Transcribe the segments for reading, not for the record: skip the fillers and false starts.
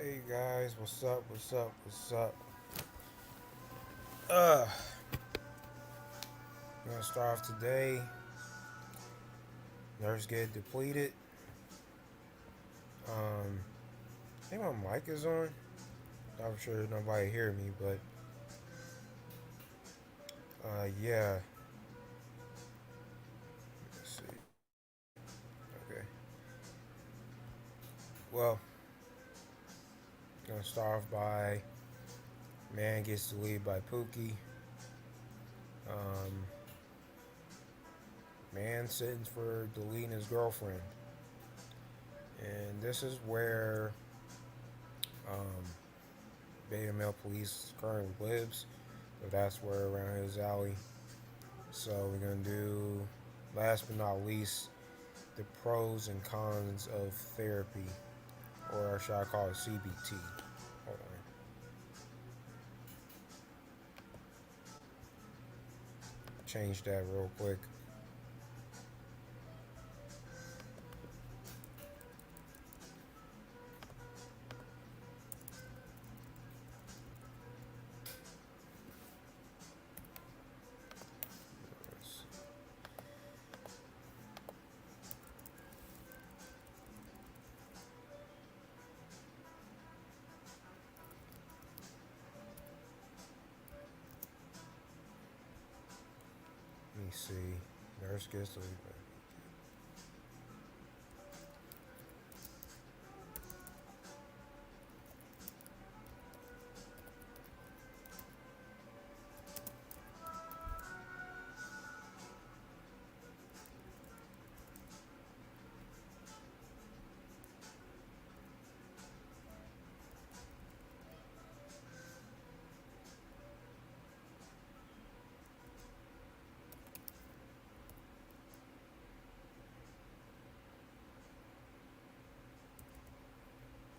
Hey guys, what's up? What's up? What's up? Uh, I'm gonna start off today. Nerves get depleted. I think my mic is on. I'm sure nobody hear me, but yeah. Let's see. Okay. Well, gonna start off by man gets deleted by Pookie. Um, Man sentenced for deleting his girlfriend, and this is where um, Beta Male Police currently lives. So that's where around his alley. So we're gonna do, last but not least, the pros and cons of therapy, or should I call it CBT? Hold on. Change that real quick. Let me see. Nurse gets the.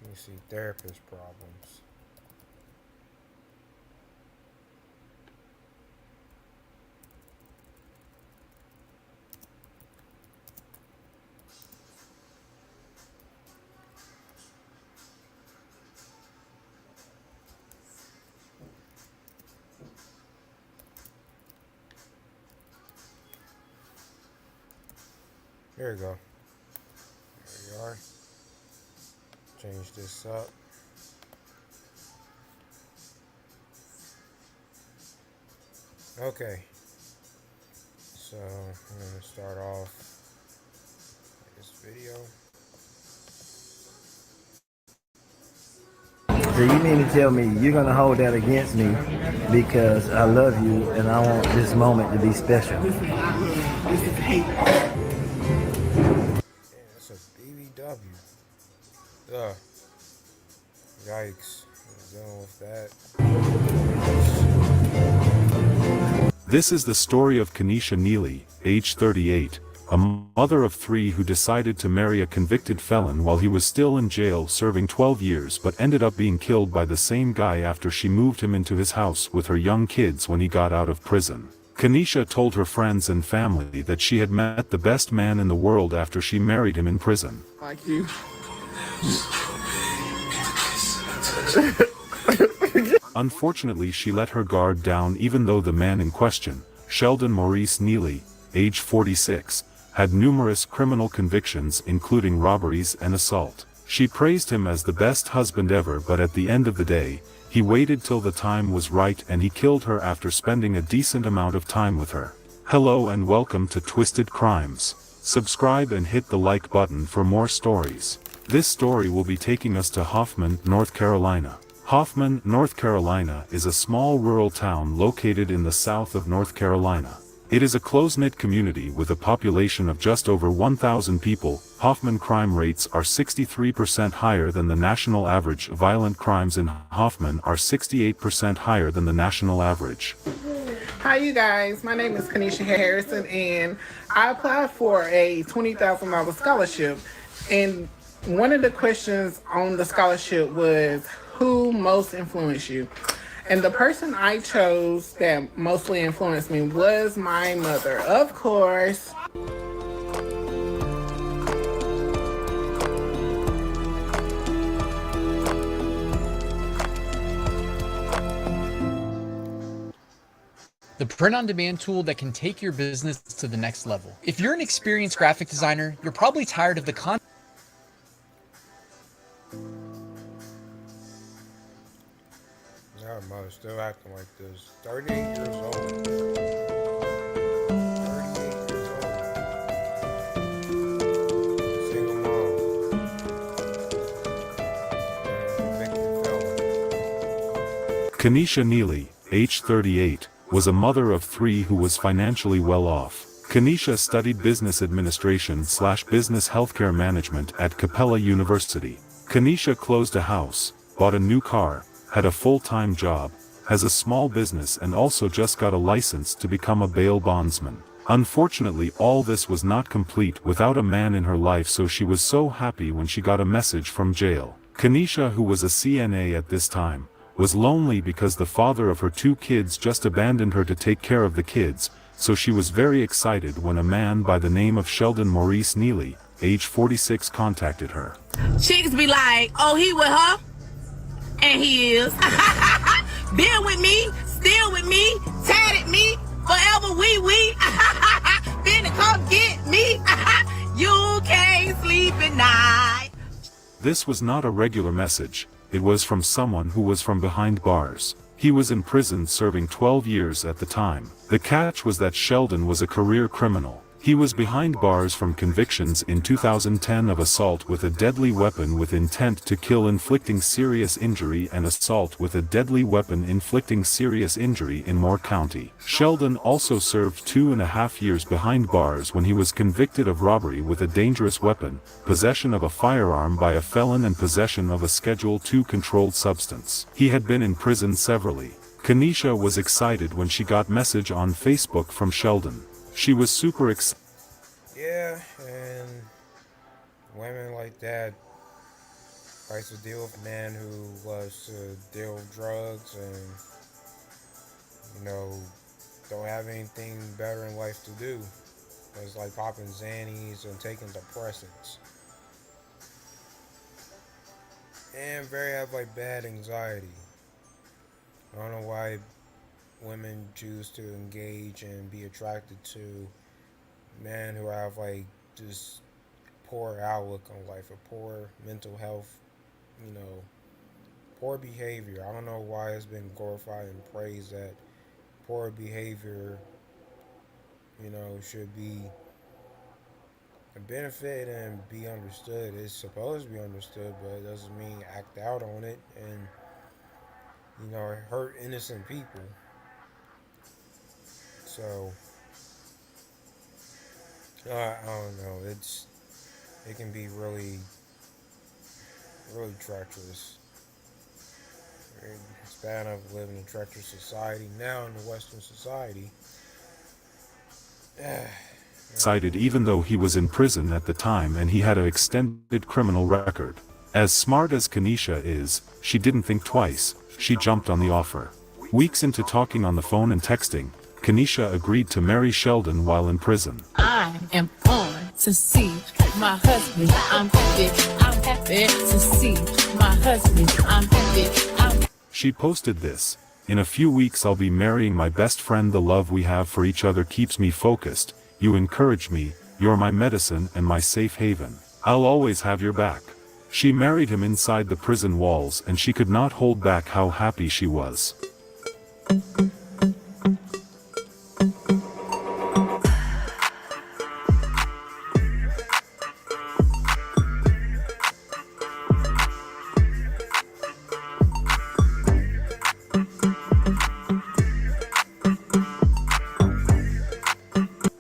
Let me see. Therapist problems. Here we go. There we are. Change this up. Okay. So I'm gonna start off this video. So you mean to tell me you're gonna hold that against me because I love you and I want this moment to be special? Yeah, it's a BBW. Ugh. Yikes. I'm dealing with that. This is the story of Kanisha Neely, age 38, a mother of three who decided to marry a convicted felon while he was still in jail serving 12 years but ended up being killed by the same guy after she moved him into his house with her young kids when he got out of prison. Kanisha told her friends and family that she had met the best man in the world after she married him in prison. Like you. Unfortunately, she let her guard down even though the man in question, Sheldon Maurice Neely, age 46, had numerous criminal convictions including robberies and assault. She praised him as the best husband ever, but at the end of the day, he waited till the time was right and he killed her after spending a decent amount of time with her. Hello and welcome to Twisted Crimes. Subscribe and hit the like button for more stories. This story will be taking us to Hoffman, North Carolina. Hoffman, North Carolina is a small rural town located in the south of North Carolina. It is a close-knit community with a population of just over 1,000 people. Hoffman crime rates are 63% higher than the national average. Violent crimes in Hoffman are 68% higher than the national average. Hi, you guys. My name is Kanisha Harrison, and I applied for a $20,000 scholarship. And one of the questions on the scholarship was, who most influenced you? And the person I chose that mostly influenced me was my mother. Of course. the print-on-demand tool that can take your business to the next level. If you're an experienced graphic designer, you're probably tired of the content. Now her mother's still acting like this. 38 years old. 38 years old. Single mom. Convicted felon. Kenesha Neely, age 38, was a mother of 3 who was financially well off. Kenesha studied business administration/business healthcare management at Capella University. Kenesha closed a house, bought a new car, had a full-time job, has a small business and also just got a license to become a bail bondsman. Unfortunately, all this was not complete without a man in her life, so she was so happy when she got a message from jail. Kenesha, who was a CNA at this time, was lonely because the father of her 2 kids just abandoned her to take care of the kids, so she was very excited when a man by the name of Sheldon Maurice Neely, age 46, contacted her. Chicks be like, oh, he with her? And he is. Been with me, still with me, tatted me, forever we. Finna come get me. You can't sleep at night. This was not a regular message, it was from someone who was from behind bars. He was in prison serving 12 years at the time. The catch was that Sheldon was a career criminal. He was behind bars from convictions in 2010 of assault with a deadly weapon with intent to kill inflicting serious injury and assault with a deadly weapon inflicting serious injury in Moore County. Sheldon also served 2.5 years behind bars when he was convicted of robbery with a dangerous weapon, possession of a firearm by a felon and possession of a Schedule II controlled substance. He had been in prison severally. Kenesha was excited when she got message on Facebook from Sheldon. She was super excited. Yeah, and women like that like to deal with men who loves to deal drugs and, don't have anything better in life to do. It's like popping Xannies and taking depressants. And have like bad anxiety. I don't know why women choose to engage and be attracted to men who have like this poor outlook on life, a poor mental health, poor behavior. I don't know why it's been glorified and praised that poor behavior, should be a benefit and be understood. It's supposed to be understood, but it doesn't mean act out on it and, hurt innocent people. So, I don't know. It can be really, really treacherous. It's bad enough living in a treacherous society now in the Western society. Cited even though he was in prison at the time and he had an extended criminal record. As smart as Kenesha is, she didn't think twice, she jumped on the offer. Weeks into talking on the phone and texting, Kenesha agreed to marry Sheldon while in prison. I am on to see my husband. I'm happy to see my husband. I'm happy. She posted this. In a few weeks I'll be marrying my best friend. The love we have for each other keeps me focused. You encourage me, you're my medicine and my safe haven. I'll always have your back. She married him inside the prison walls and she could not hold back how happy she was.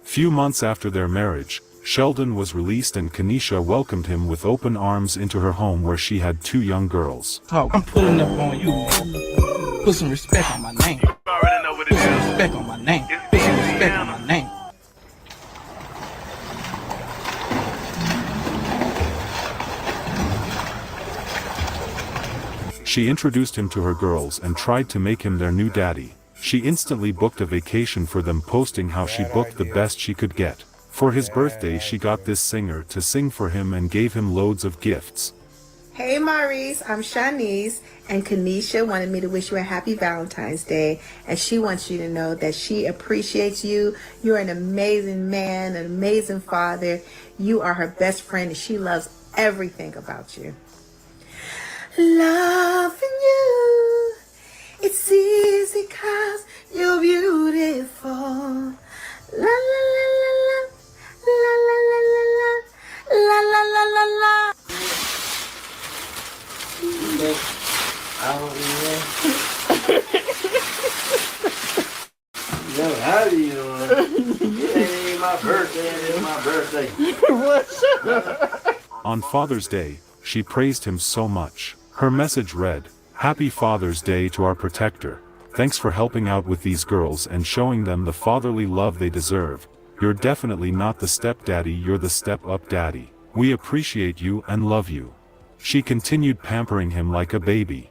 Few months after their marriage, Sheldon was released and Kenesha welcomed him with open arms into her home where she had 2 young girls. I'm pulling up on you. Put some respect on my name. Put some respect on my name. Put some respect on my name. She introduced him to her girls and tried to make him their new daddy. She instantly booked a vacation for them, posting how she booked the best she could get. For his birthday she got this singer to sing for him and gave him loads of gifts. Hey Maurice, I'm Shanice, and Kanisha wanted me to wish you a happy Valentine's Day, and she wants you to know that she appreciates you. You're an amazing man, an amazing father. You are her best friend, and she loves everything about you. Loving you, it's easy 'cause you're beautiful. La la la la la, la la la la la, la la la la la. I don't even know. How do you doing? It ain't my birthday, it's my birthday. On Father's Day, she praised him so much. Her message read, "Happy Father's Day to our protector. Thanks for helping out with these girls and showing them the fatherly love they deserve. You're definitely not the stepdaddy, you're the step-up daddy. We appreciate you and love you." She continued pampering him like a baby.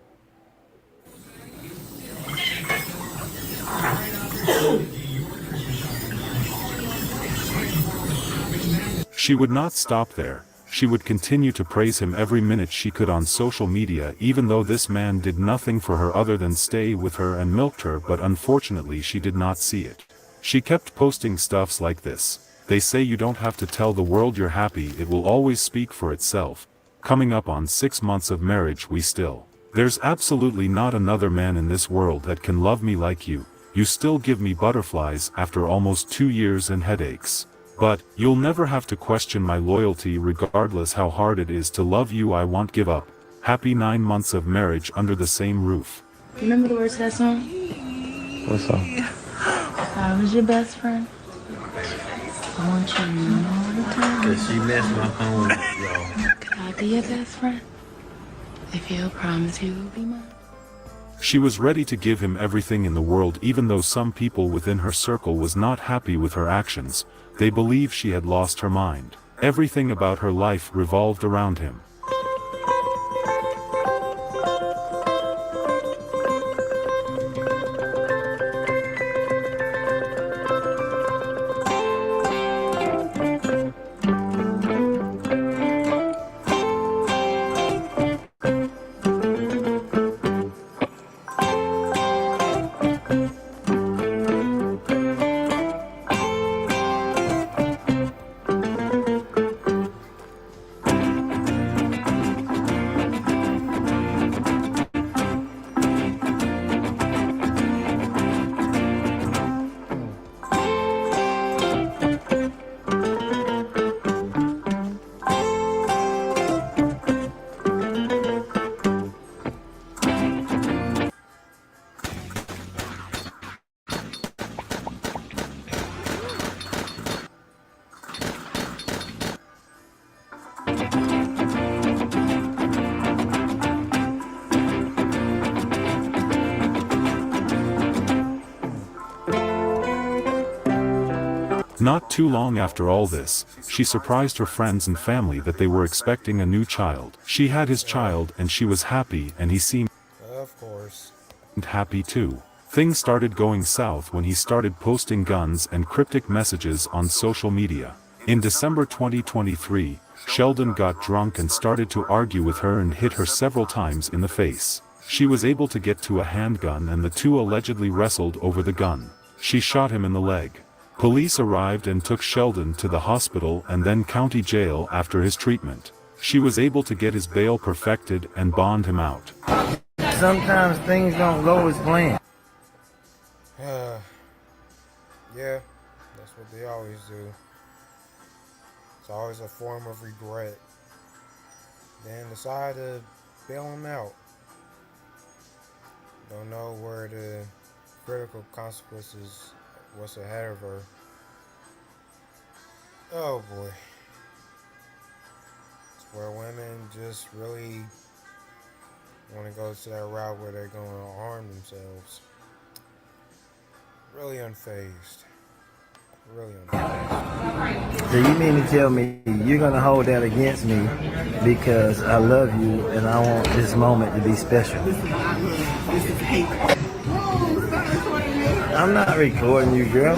She would not stop there. She would continue to praise him every minute she could on social media, even though this man did nothing for her other than stay with her and milked her, but unfortunately she did not see it. She kept posting stuffs like this. "They say you don't have to tell the world you're happy, it will always speak for itself. Coming up on 6 months of marriage we still. There's absolutely not another man in this world that can love me like you. You still give me butterflies after almost 2 years and headaches. But, you'll never have to question my loyalty regardless how hard it is to love you, I won't give up. Happy 9 months of marriage under the same roof." Remember the words to that song? What song? I was your best friend. I want you to know all the time. Cause she messed my phone up, y'all. Could I be your best friend? If you'll promise you will be mine. She was ready to give him everything in the world, even though some people within her circle was not happy with her actions. They believed she had lost her mind. Everything about her life revolved around him. Not too long after all this, she surprised her friends and family that they were expecting a new child. She had his child and she was happy, and he seemed Of course. happy too. Things started going south when he started posting guns and cryptic messages on social media. In December 2023, Sheldon got drunk and started to argue with her and hit her several times in the face. She was able to get to a handgun and the two allegedly wrestled over the gun. She shot him in the leg. Police arrived and took Sheldon to the hospital and then county jail after his treatment. She was able to get his bail perfected and bond him out. Sometimes things don't go as planned. Yeah, that's what they always do. It's always a form of regret. Then decide to bail him out. Don't know where the critical consequences, what's ahead of her. Oh boy. It's where women just really want to go to that route where they're going to harm themselves. Really unfazed. Really unfazed. So you mean to tell me you're going to hold that against me because I love you and I want this moment to be special? I'm not recording you, girl.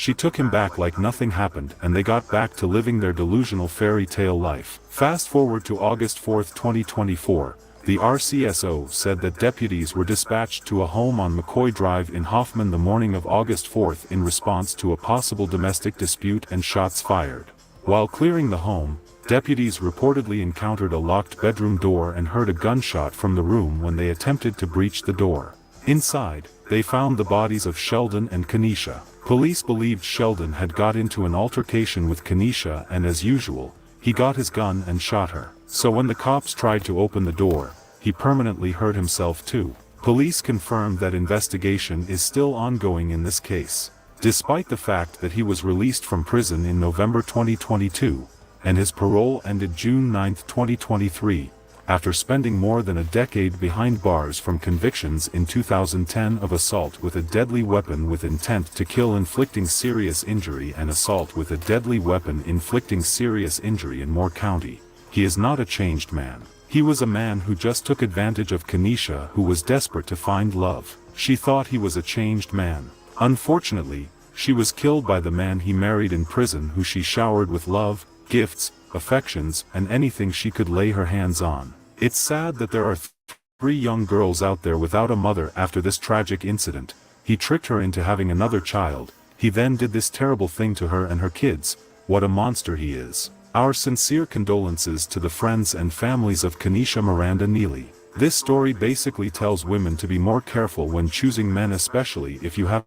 she took him back like nothing happened and they got back to living their delusional fairy tale life. Fast forward to August 4, 2024, the RCSO said that deputies were dispatched to a home on McCoy Drive in Hoffman the morning of August 4 in response to a possible domestic dispute and shots fired. While clearing the home, deputies reportedly encountered a locked bedroom door and heard a gunshot from the room when they attempted to breach the door. Inside, they found the bodies of Sheldon and Kenesha. Police believed Sheldon had got into an altercation with Kenesha and as usual, he got his gun and shot her. So when the cops tried to open the door, he permanently hurt himself too. Police confirmed that investigation is still ongoing in this case. Despite the fact that he was released from prison in November 2022, and his parole ended June 9, 2023, after spending more than a decade behind bars from convictions in 2010 of assault with a deadly weapon with intent to kill inflicting serious injury and assault with a deadly weapon inflicting serious injury in Moore County. He is not a changed man. He was a man who just took advantage of Kenesha, who was desperate to find love. She thought he was a changed man. Unfortunately, she was killed by the man he married in prison, who she showered with love, gifts, affections, and anything she could lay her hands on. It's sad that there are 3 young girls out there without a mother after this tragic incident. He tricked her into having another child. He then did this terrible thing to her and her kids. What a monster he is. Our sincere condolences to the friends and families of Kenesha Miranda Neely. This story basically tells women to be more careful when choosing men, especially if you have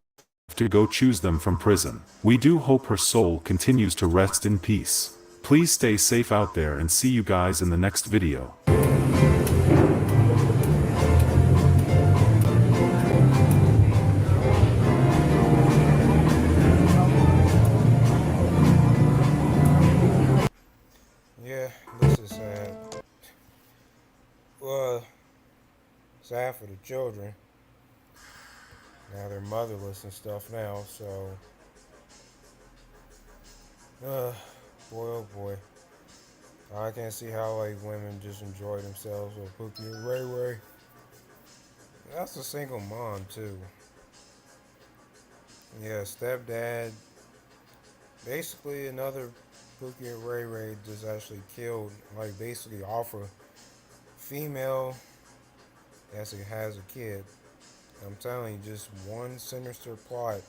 to go choose them from prison. We do hope her soul continues to rest in peace. Please stay safe out there and see you guys in the next video. Yeah, this is sad. Well, sad for the children. Now they're motherless and stuff now, so boy oh boy. I can't see how like women just enjoy themselves with Pookie and Ray Ray. That's a single mom too. Yeah, stepdad. Basically another Pookie and Ray Ray just actually killed, like basically off a female that has a kid. I'm telling you, just one sinister plot.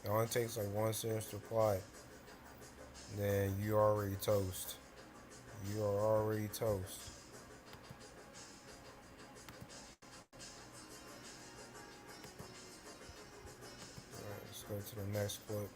It only takes like one sinister plot. Then you already toast. You are already toast. Alright, let's go to the next clip.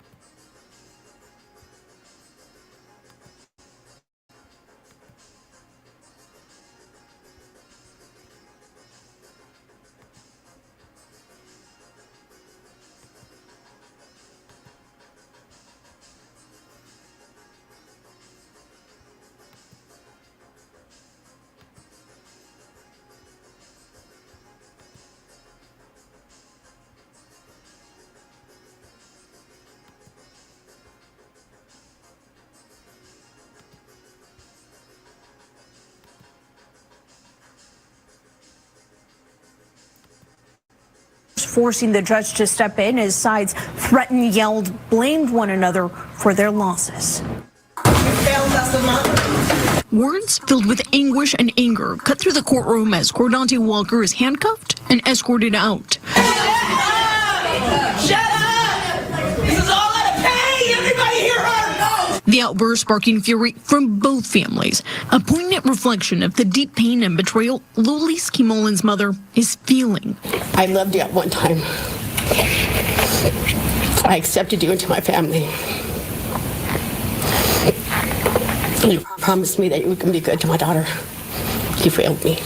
Forcing the judge to step in as sides threatened, yelled, blamed one another for their losses. Words filled with anguish and anger cut through the courtroom as Cordante Walker is handcuffed and escorted out. Shut up! This is all out of pain! Everybody hear her! The outburst sparking fury from both families, a poignant reflection of the deep pain and betrayal Lulis Kimolin's mother is feeling. I loved you at one time. I accepted you into my family. You promised me that you would be good to my daughter. You failed me.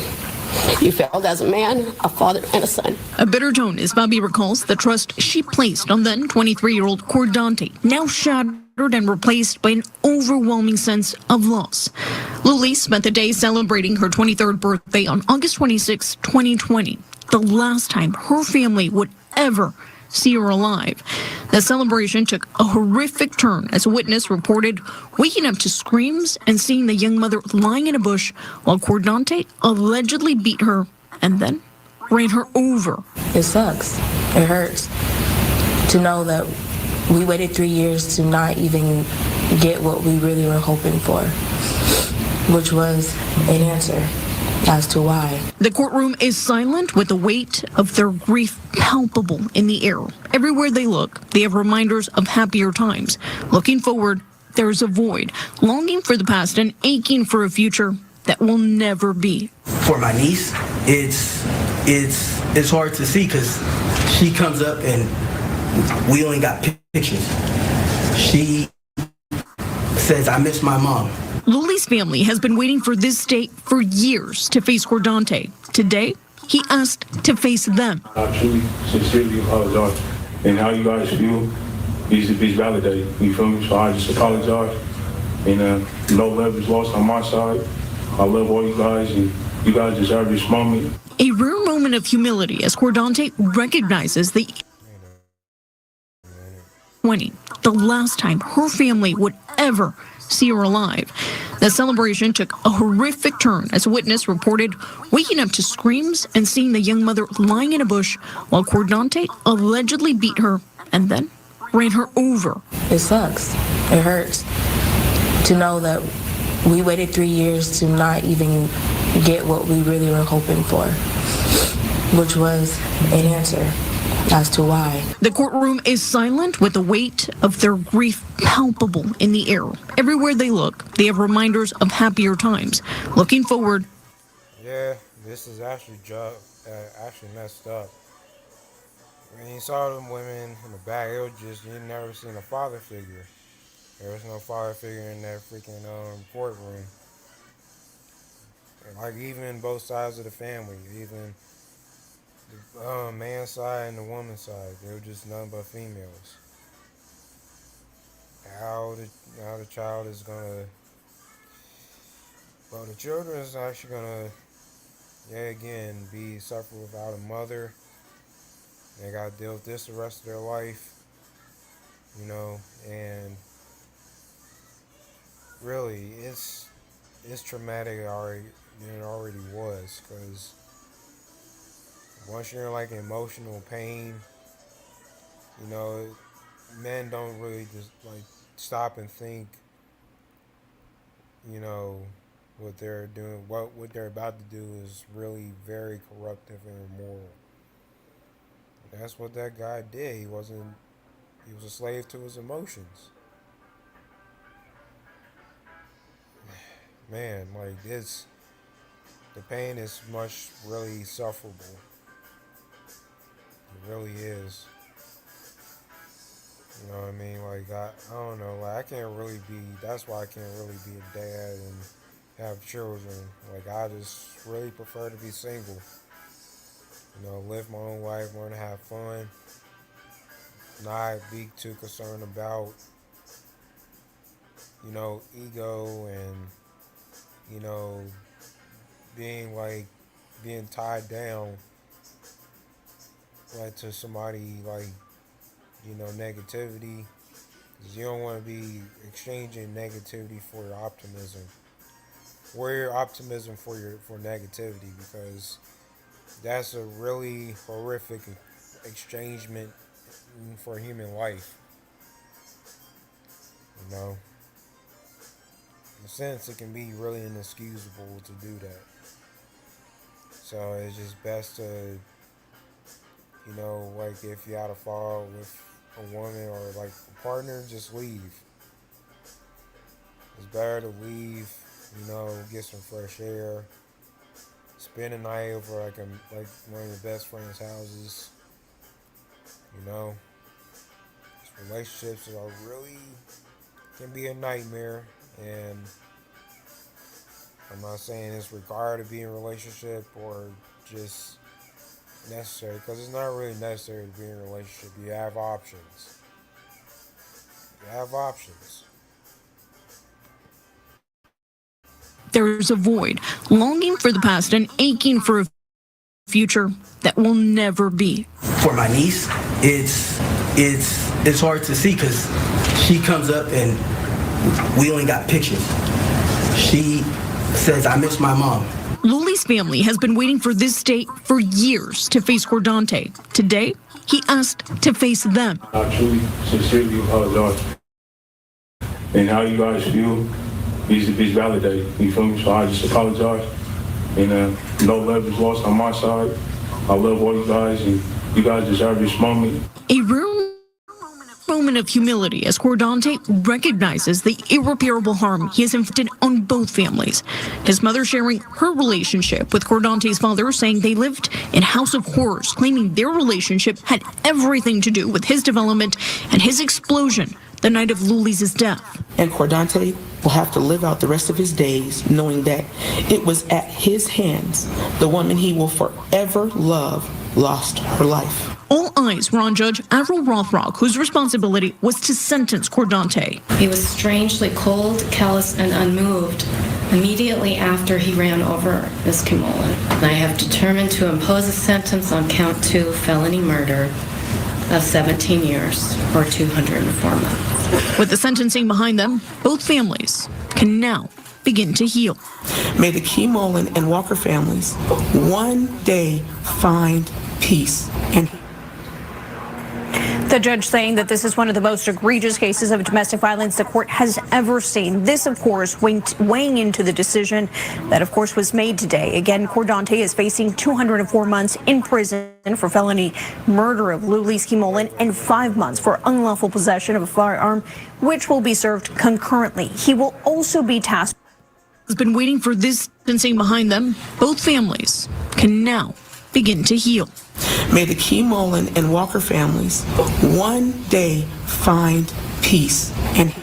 You failed as a man, a father, and a son. A bitter tone as Bobby recalls the trust she placed on then 23-year-old Cordante, now shattered and replaced by an overwhelming sense of loss. Lulis spent the day celebrating her 23rd birthday on August 26, 2020, the last time her family would ever see her alive. The celebration took a horrific turn as a witness reported waking up to screams and seeing the young mother lying in a bush while Cordante allegedly beat her and then ran her over. It sucks. It hurts to know that we waited 3 years to not even get what we really were hoping for, which was an answer as to why. The courtroom is silent with the weight of their grief palpable in the air. Everywhere they look, they have reminders of happier times. Looking forward, there's a void, longing for the past and aching for a future that will never be. For my niece, it's hard to see because she comes up and we only got pictures. She says, I miss my mom. Luli's family has been waiting for this day for years to face Cordante. Today, he asked to face them. I truly, sincerely apologize. And how you guys feel needs to be validated. You feel me? So I just apologize. And no love is lost on my side. I love all you guys, and you guys deserve this moment. A rare moment of humility as Cordante recognizes the 20, the last time her family would ever see her alive. The celebration took a horrific turn as a witness reported waking up to screams and seeing the young mother lying in a bush while Cordante allegedly beat her and then ran her over. It sucks. It hurts to know that we waited 3 years to not even get what we really were hoping for, which was an answer as to why. The courtroom is silent with the weight of their grief palpable in the air. Everywhere they look, they have reminders of happier times. Looking forward. Yeah, this is actually messed up. When you saw them women in the back, it was just, you never seen a father figure. There was no father figure in that freaking courtroom. And like even both sides of the family, even the man's side and the woman's side, they were just nothing but females. How the child is gonna, well, the children is actually gonna, again, be suffer without a mother. They gotta deal with this the rest of their life, and really, it's traumatic already than it already was, because once you're in like emotional pain, men don't really just like stop and think, what they're doing, what they're about to do is really very corruptive and immoral. That's what that guy did. He was a slave to his emotions. Man, like this, the pain is much really sufferable. It really is. You know what I mean? Like, I don't know. Like, I can't really be, that's why I can't really be a dad and have children. Like, I just really prefer to be single. Live my own life, learn to have fun. Not be too concerned about, ego and, being tied down, like, to somebody, like, negativity. Because you don't want to be exchanging negativity for your optimism. Or your optimism for negativity, because that's a really horrific exchangement for human life. In a sense, it can be really inexcusable to do that. So it's just best to, like if you had a fall with a woman or like a partner, just leave. It's better to leave, get some fresh air, spend a night over like one of your best friend's houses. Relationships are really can be a nightmare, and I'm not saying it's required to be in a relationship or just necessary, because it's not really necessary to be in a relationship. You have options. There's a void, longing for the past and aching for a future that will never be. For my niece, it's hard to see because she comes up and we only got pictures. She says, I miss my mom. Luli's family has been waiting for this day for years to face Cordante. Today, he asked to face them. I truly, sincerely apologize. And how you guys feel is validated. You feel me? So I just apologize. And no love is lost on my side. I love all you guys, and you guys deserve this moment. A rare moment of humility as Cordante recognizes the irreparable harm he has inflicted on both families. His mother sharing her relationship with Cordante's father, saying they lived in a house of horrors, claiming their relationship had everything to do with his development and his explosion the night of Luli's death. And Cordante will have to live out the rest of his days knowing that it was at his hands the woman he will forever love lost her life. All eyes were on Judge Avril Rothrock, whose responsibility was to sentence Cordante. He was strangely cold, callous, and unmoved immediately after he ran over Ms. Kimolan. I have determined to impose a sentence on count 2 felony murder of 17 years or 204 months. With the sentencing behind them, both families can now begin to heal. May the Kimolan and Walker families one day find peace and the judge saying that this is one of the most egregious cases of domestic violence the court has ever seen. This, of course, weighing into the decision that, of course, was made today. Again, Cordante is facing 204 months in prison for felony murder of Lulis Kimolan and 5 months for unlawful possession of a firearm, which will be served concurrently. He will also be tasked. Has been waiting for this sentencing behind them. Both families can now begin to heal. May the Kimolan and Walker families one day find peace and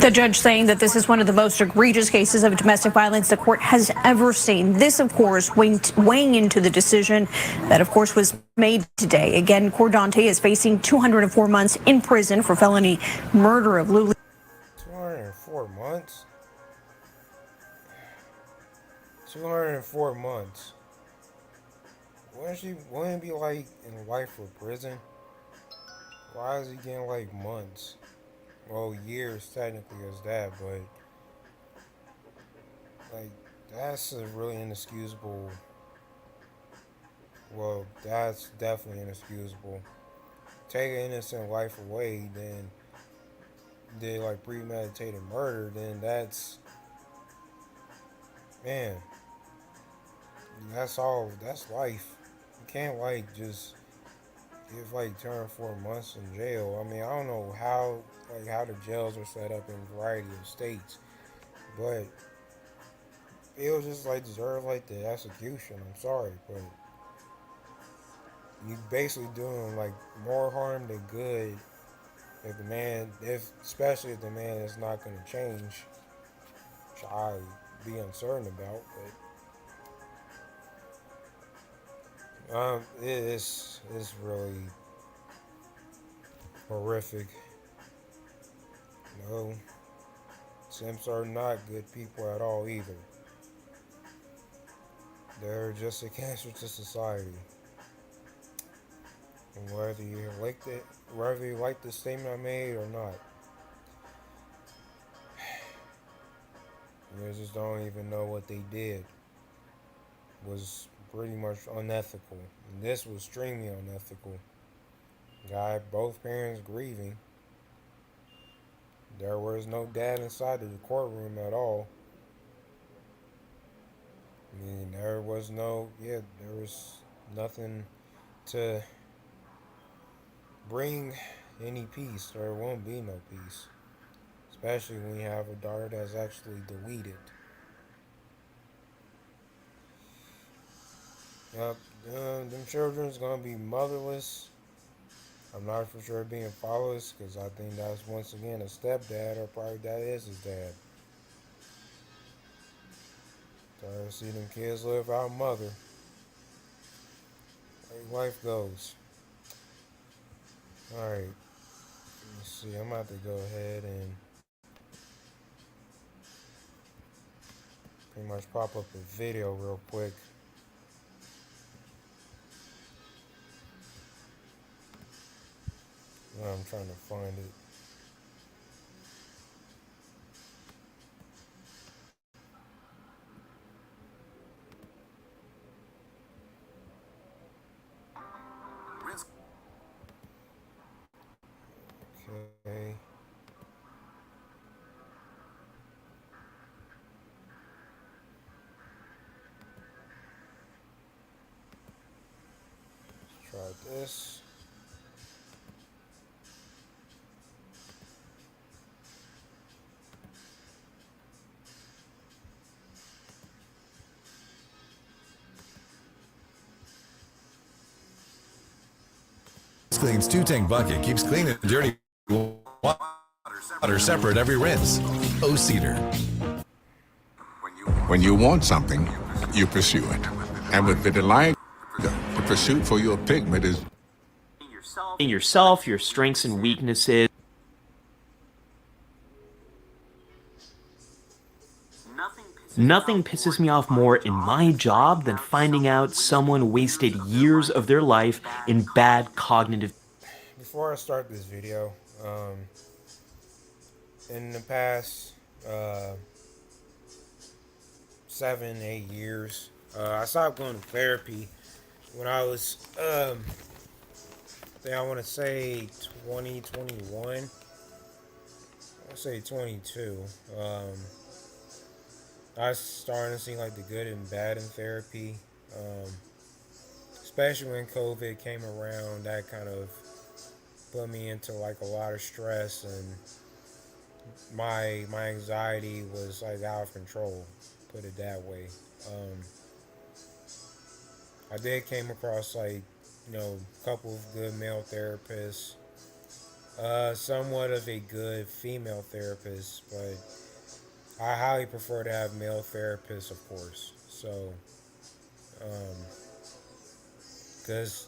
the judge saying that this is one of the most egregious cases of domestic violence the court has ever seen. This, of course, weighing into the decision that, of course, was made today. Again, Cordante is facing 204 months in prison for felony murder of Lulu. 204 months? 204 months. Wouldn't it be like in life or prison? Why is he getting like months? Well, years technically is that, but like that's a really inexcusable. Well, that's definitely inexcusable. Take an innocent life away, then did like premeditated murder, then that's, man, that's all. That's life. You can't like just give like 24 months in jail. I mean, I don't know how the jails are set up in a variety of states, but it was just like deserve like the execution. I'm sorry, but you basically doing like more harm than good especially if the man is not going to change, which I be uncertain about, but it's really horrific. No, simps are not good people at all either. They're just a cancer to society. And whether you like the statement I made or not, you just don't even know what they did. Was pretty much unethical. And this was extremely unethical. Both parents grieving. There was no dad inside of the courtroom at all. I mean, there was nothing to bring any peace. There won't be no peace. Especially when you have a daughter that's actually deleted. Yep, them children's gonna be motherless. I'm not for sure being fatherless because I think that's once again a stepdad, or probably that is his dad. Tired to see them kids live without a mother. Like life goes. Alright. Let's see, I'm about to go ahead and pretty much pop up a video real quick. I'm trying to find it. Clean's 2-tank bucket keeps clean and dirty water separate every rinse. O-Cedar. When you want something, you pursue it. And with vitiligo, the pursuit for your pigment is in yourself, your strengths and weaknesses. Nothing pisses me off more in my job than finding out someone wasted years of their life in bad cognitive. Before I start this video, in the past 7-8 years, I stopped going to therapy when I was, I want to say 2021. I'll say 22. I was starting to see like the good and bad in therapy, especially when COVID came around. That kind of put me into like a lot of stress, and my anxiety was like out of control, put it that way. I did came across like, a couple of good male therapists, somewhat of a good female therapist, but I highly prefer to have male therapists, of course. So, because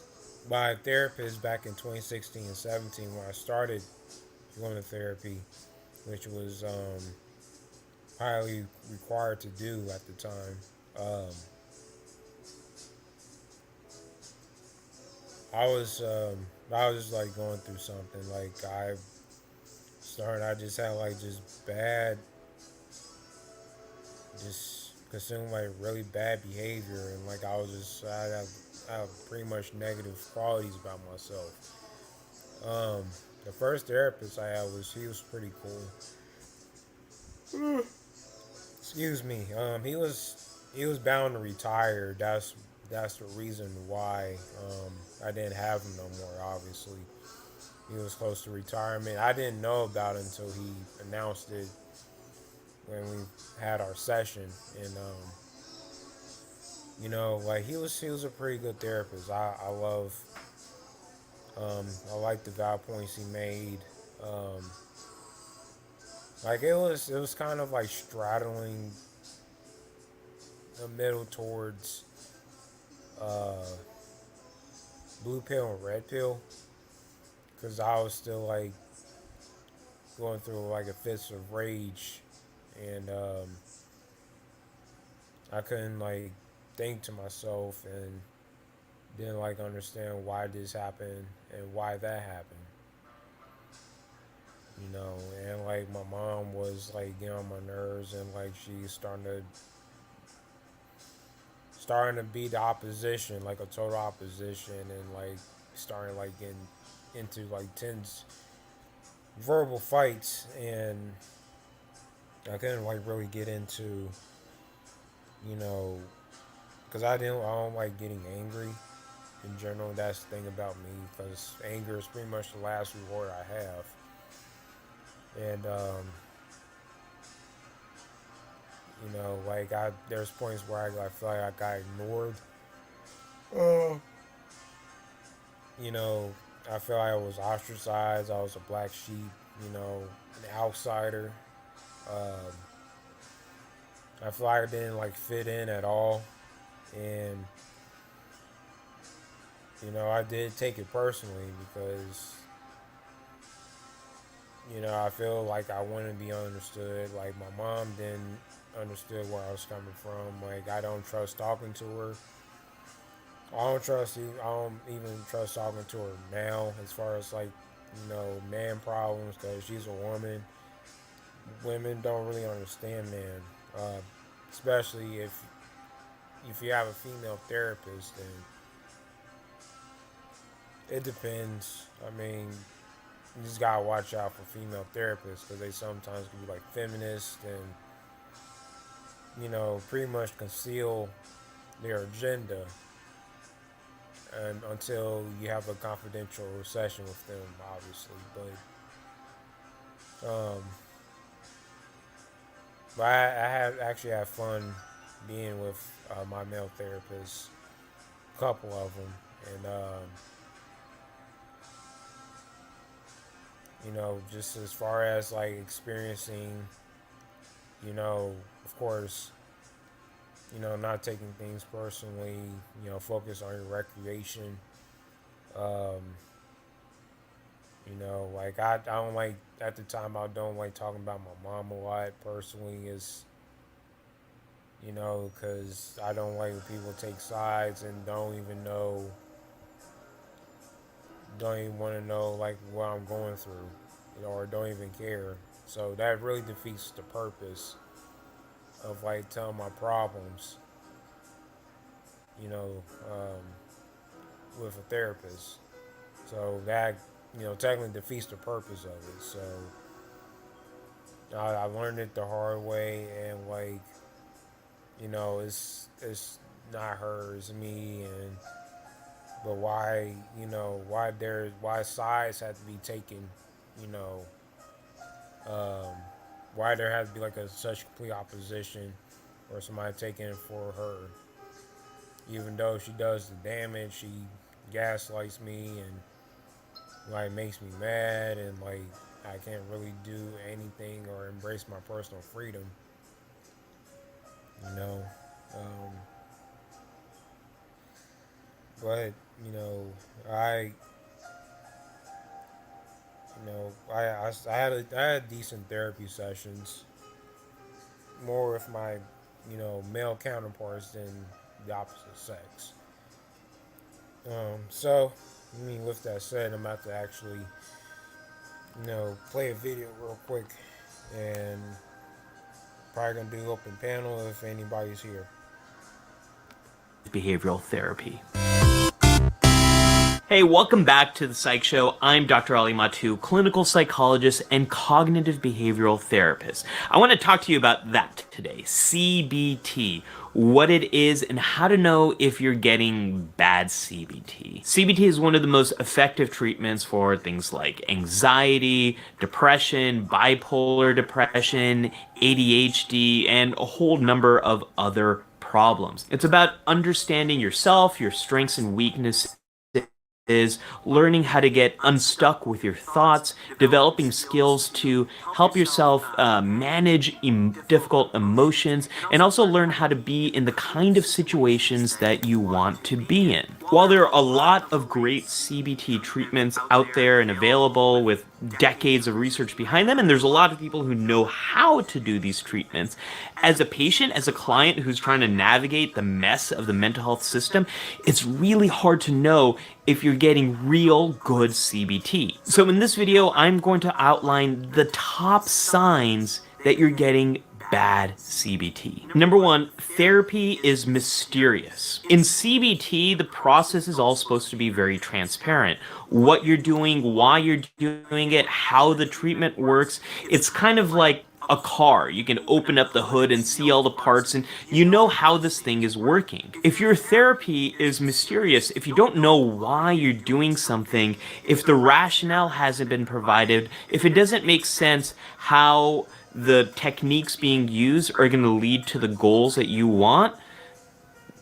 my therapist back in 2016 and 17, when I started going to therapy, which was highly required to do at the time, I was just like going through something. Like I just had like just bad, just consume like really bad behavior, and like I have pretty much negative qualities about myself. The first therapist I had he was pretty cool. Excuse me. He was bound to retire. That's the reason why I didn't have him no more. Obviously, he was close to retirement. I didn't know about it until he announced it when we had our session, and like he was a pretty good therapist. I like the valid points he made. Like it was kind of like straddling the middle towards blue pill and red pill, because I was still like going through like a fits of rage, and I couldn't like think to myself and didn't like understand why this happened and why that happened. And like my mom was like getting on my nerves, and like she's starting to be the opposition, like a total opposition, and like starting like getting into like tense verbal fights, and I couldn't like really get into, because I don't like getting angry in general. That's the thing about me, because anger is pretty much the last reward I have. And like there's points where I feel like I got ignored. I feel like I was ostracized. I was a black sheep. An outsider. I feel like I didn't like fit in at all, and I did take it personally, because I feel like I wanted to be understood. Like my mom didn't understood where I was coming from. Like I don't trust talking to her. I don't even trust talking to her now, as far as like man problems, because she's a woman. Women don't really understand man, especially if you have a female therapist. Then it depends. I mean, you just gotta watch out for female therapists, because they sometimes can be like feminists and pretty much conceal their agenda, and until you have a confidential session with them, obviously. But I actually had fun being with my male therapists, a couple of them, and You know, just as far as like experiencing, you know, of course, you know, not taking things personally, you know, focus on your recreation. Um, you know, like I don't like at the time I don't like talking about my mom a lot personally is, you know, because I don't like when people take sides and don't even want to know like what I'm going through, you know, or don't even care. So that really defeats the purpose of like telling my problems, you know, with a therapist. So that, you know, technically defeats the purpose of it. So I learned it the hard way, and like, you know, it's not her, it's me, and but why, you know, why sides have to be taken, you know, um, why there has to be like a such complete opposition or somebody taking it for her, even though she does the damage, she gaslights me and like makes me mad, and like I can't really do anything or embrace my personal freedom, you know. Um, but you know, I I had decent therapy sessions, more with my, you know, male counterparts than the opposite sex. So, I mean, with that said, I'm about to actually, you know, play a video real quick, and probably gonna do open panel if anybody's here. Behavioral therapy. Hey, welcome back to the Psych Show. I'm Dr. Ali Matu, clinical psychologist and cognitive behavioral therapist. I want to talk to you about that today, CBT, what it is and how to know if you're getting bad CBT. CBT is one of the most effective treatments for things like anxiety, depression, bipolar depression, ADHD, and a whole number of other problems. It's about understanding yourself, your strengths and weaknesses, is learning how to get unstuck with your thoughts, developing skills to help yourself manage difficult emotions, and also learn how to be in the kind of situations that you want to be in. While there are a lot of great CBT treatments out there and available with decades of research behind them, and there's a lot of people who know how to do these treatments, as a patient, as a client who's trying to navigate the mess of the mental health system, it's really hard to know if you're getting real good CBT. So in this video, I'm going to outline the top signs that you're getting bad CBT. Number one, therapy is mysterious. In CBT, the process is all supposed to be very transparent. What you're doing, why you're doing it, how the treatment works. It's kind of like a car. You can open up the hood and see all the parts, and you know how this thing is working. If your therapy is mysterious, if you don't know why you're doing something, if the rationale hasn't been provided, if it doesn't make sense how the techniques being used are going to lead to the goals that you want,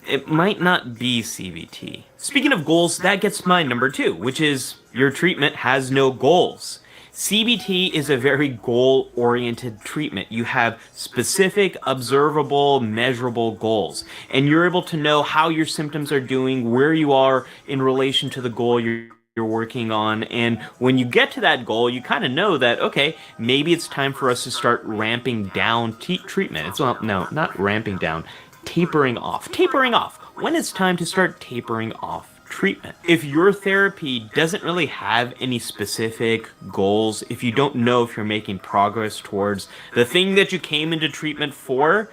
it might not be CBT. Speaking of goals, that gets my number two, which is your treatment has no goals. CBT is a very goal-oriented treatment. You have specific, observable, measurable goals, and you're able to know how your symptoms are doing, where you are in relation to the goal you're working on, and when you get to that goal, you kind of know that, okay, maybe it's time for us to start ramping down treatment. It's, well, no, not ramping down, tapering off. Tapering off. When it's time to start tapering off treatment. If your therapy doesn't really have any specific goals, if you don't know if you're making progress towards the thing that you came into treatment for,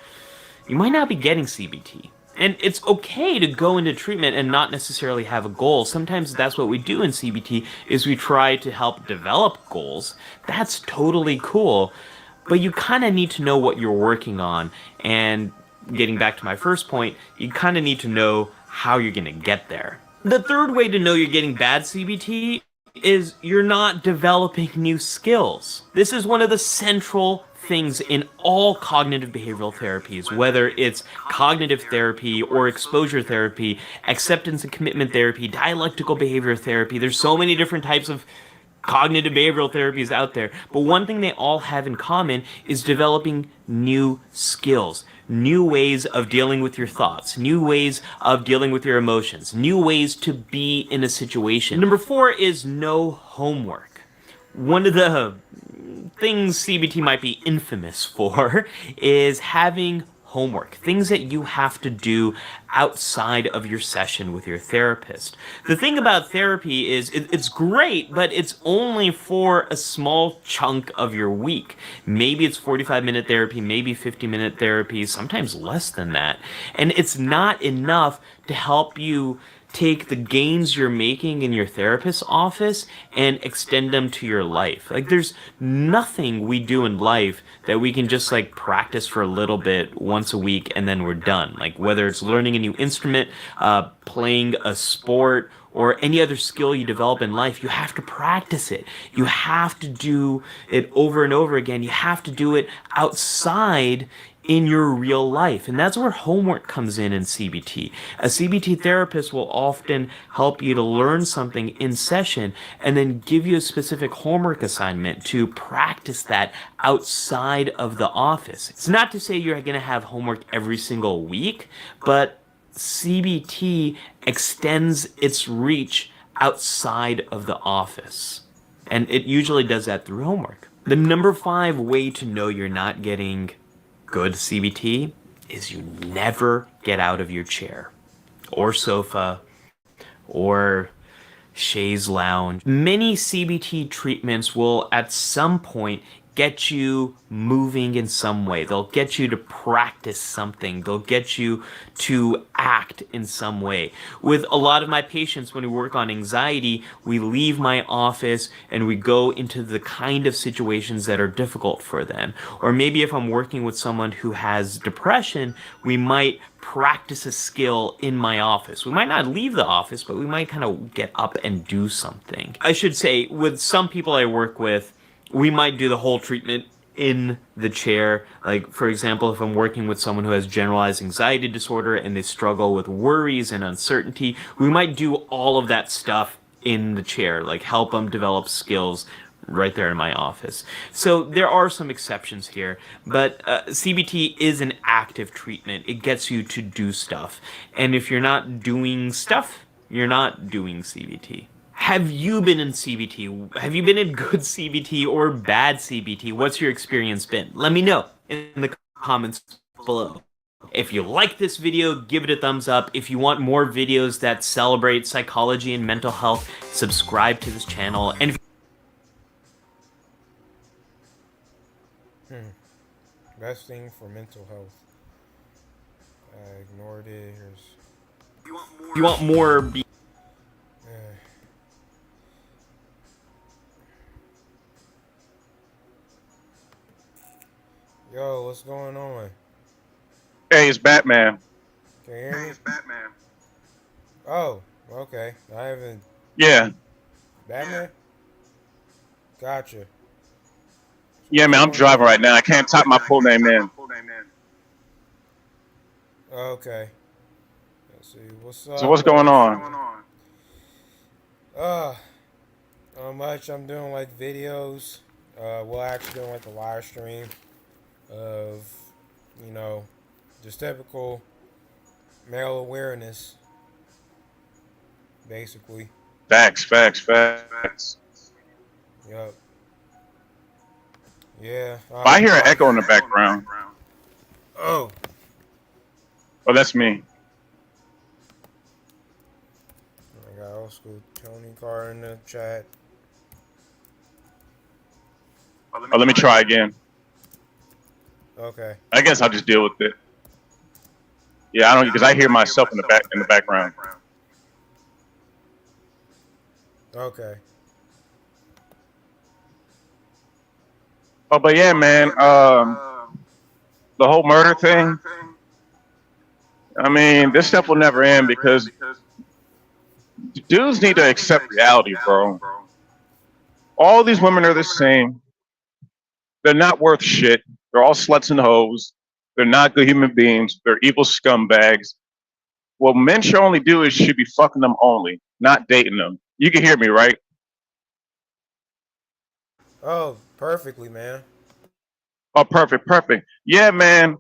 you might not be getting CBT. And it's okay to go into treatment and not necessarily have a goal. Sometimes that's what we do in CBT, is we try to help develop goals. That's totally cool. But you kind of need to know what you're working on. And getting back to my first point, you kind of need to know how you're going to get there. The third way to know you're getting bad CBT is you're not developing new skills. This is one of the central things in all cognitive behavioral therapies, whether it's cognitive therapy or exposure therapy, acceptance and commitment therapy, dialectical behavior therapy. There's so many different types of cognitive behavioral therapies out there, but one thing they all have in common is developing new skills, new ways of dealing with your thoughts, new ways of dealing with your emotions, new ways to be in a situation. Number 4 is no homework. One of the things CBT might be infamous for is having homework, things that you have to do outside of your session with your therapist. The thing about therapy is it's great, but it's only for a small chunk of your week. Maybe it's 45-minute therapy, maybe 50-minute therapy, sometimes less than that. And it's not enough to help you take the gains you're making in your therapist's office and extend them to your life. Like, there's nothing we do in life that we can just like practice for a little bit once a week and then we're done. Like, whether it's learning a new instrument, playing a sport, or any other skill you develop in life, you have to practice it. You have to do it over and over again. You have to do it outside in your real life. And that's where homework comes in CBT. A CBT therapist will often help you to learn something in session and then give you a specific homework assignment to practice that outside of the office. It's not to say you're going to have homework every single week, but CBT extends its reach outside of the office. And it usually does that through homework. The number 5 way to know you're not getting good CBT is you never get out of your chair or sofa or chaise lounge. Many CBT treatments will at some point get you moving in some way. They'll get you to practice something. They'll get you to act in some way. With a lot of my patients, when we work on anxiety, we leave my office and we go into the kind of situations that are difficult for them. Or maybe if I'm working with someone who has depression, we might practice a skill in my office. We might not leave the office, but we might kind of get up and do something. I should say, with some people I work with, we might do the whole treatment in the chair. Like, for example, if I'm working with someone who has generalized anxiety disorder and they struggle with worries and uncertainty, we might do all of that stuff in the chair, like help them develop skills right there in my office. So there are some exceptions here, but CBT is an active treatment. It gets you to do stuff. And if you're not doing stuff, you're not doing CBT. Have you been in CBT? Have you been in good CBT or bad CBT? What's your experience been? Let me know in the comments below. If you like this video, give it a thumbs up. If you want more videos that celebrate psychology and mental health, subscribe to this channel. And Best thing for mental health. I ignored it. if you want more Yo, what's going on? Hey, it's Batman. Can you hear me? It's Batman. Oh, okay. I haven't. Yeah. Batman? Gotcha. Yeah, man, I'm driving right now. I can't type my full name in. Okay. Let's see. What's up? So what's going on? Not much. I'm doing like videos. Well, actually doing like a live stream of, you know, just typical male awareness, basically. Facts. Yup. Yeah. I hear an echo in the background. Oh. Oh, that's me. I got old school Tony Carr in the chat. Oh, let me try again. Okay. I guess I'll just deal with it. Yeah, I don't, because I hear myself in the background. Okay. Oh, but yeah, man, the whole murder thing, I mean, this stuff will never end because dudes need to accept reality, bro. All these women are the same. They're not worth shit. They're all sluts and hoes. They're not good human beings. They're evil scumbags. What men should only do is should be fucking them only, not dating them. You can hear me, right? Oh, perfectly, man. Oh, perfect, perfect. Yeah, man.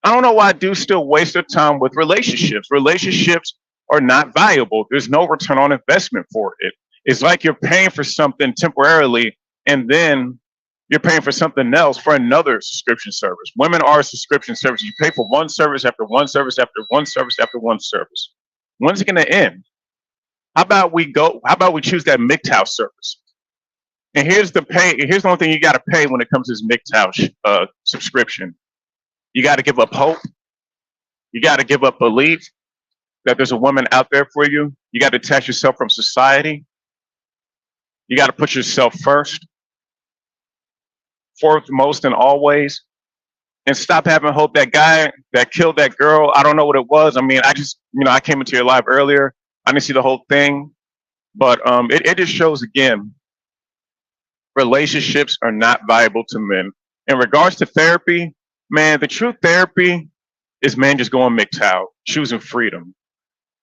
I don't know why dudes still waste their time with relationships. Relationships are not valuable. There's no return on investment for it. It's like you're paying for something temporarily and then you're paying for something else for another subscription service. Women are a subscription service. You pay for one service after one service after one service after one service. When's it going to end? How about we choose that MGTOW service? And here's the pay. Here's the only thing you got to pay when it comes to this MGTOW subscription. You got to give up hope. You got to give up belief that there's a woman out there for you. You got to detach yourself from society. You got to put yourself first, foremost and always, and stop having hope. That guy that killed that girl, I don't know what it was. I mean, I just, I came into your live earlier. I didn't see the whole thing, but it just shows again, relationships are not viable to men. In regards to therapy, man, the true therapy is man just going MGTOW, choosing freedom.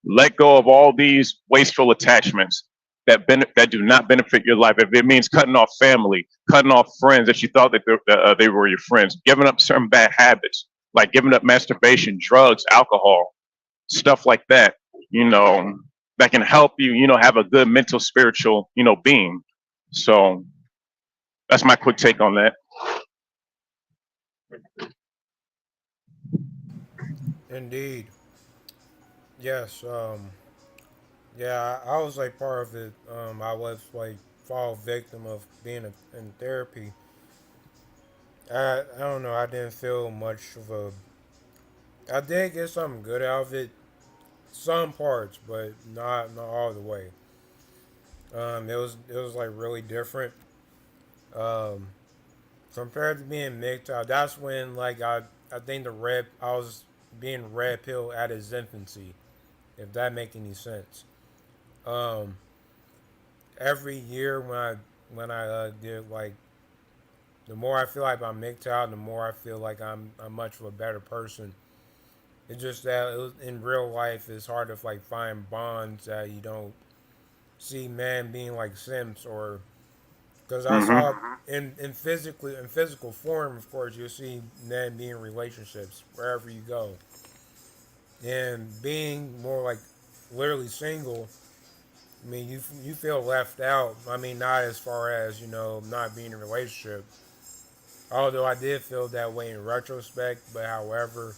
Let go of all these wasteful attachments that do not benefit your life. If it means cutting off family, cutting off friends that you thought that they were your friends, giving up certain bad habits, like giving up masturbation, drugs, alcohol, stuff like that, that can help you, have a good mental, spiritual, being. So that's my quick take on that. Indeed. Yes. Yeah, I was like part of it. I was like fall victim of being in therapy. I don't know. I didn't feel much of a. I did get something good out of it, some parts, but not all the way. It was like really different. Um, Compared to being MGTOW, that's when like I think I was being red pill at its infancy, if that make any sense. Um, every year when I did like the more I feel like I'm MGTOW, the more I feel like I'm much of a better person. It's just that in real life, it's hard to like find bonds that you don't see men being like simps or because I saw in physical form, of course, you'll see men being in relationships wherever you go, and being more like literally single. I mean, you feel left out. I mean, not as far as not being in a relationship. Although I did feel that way in retrospect, but however,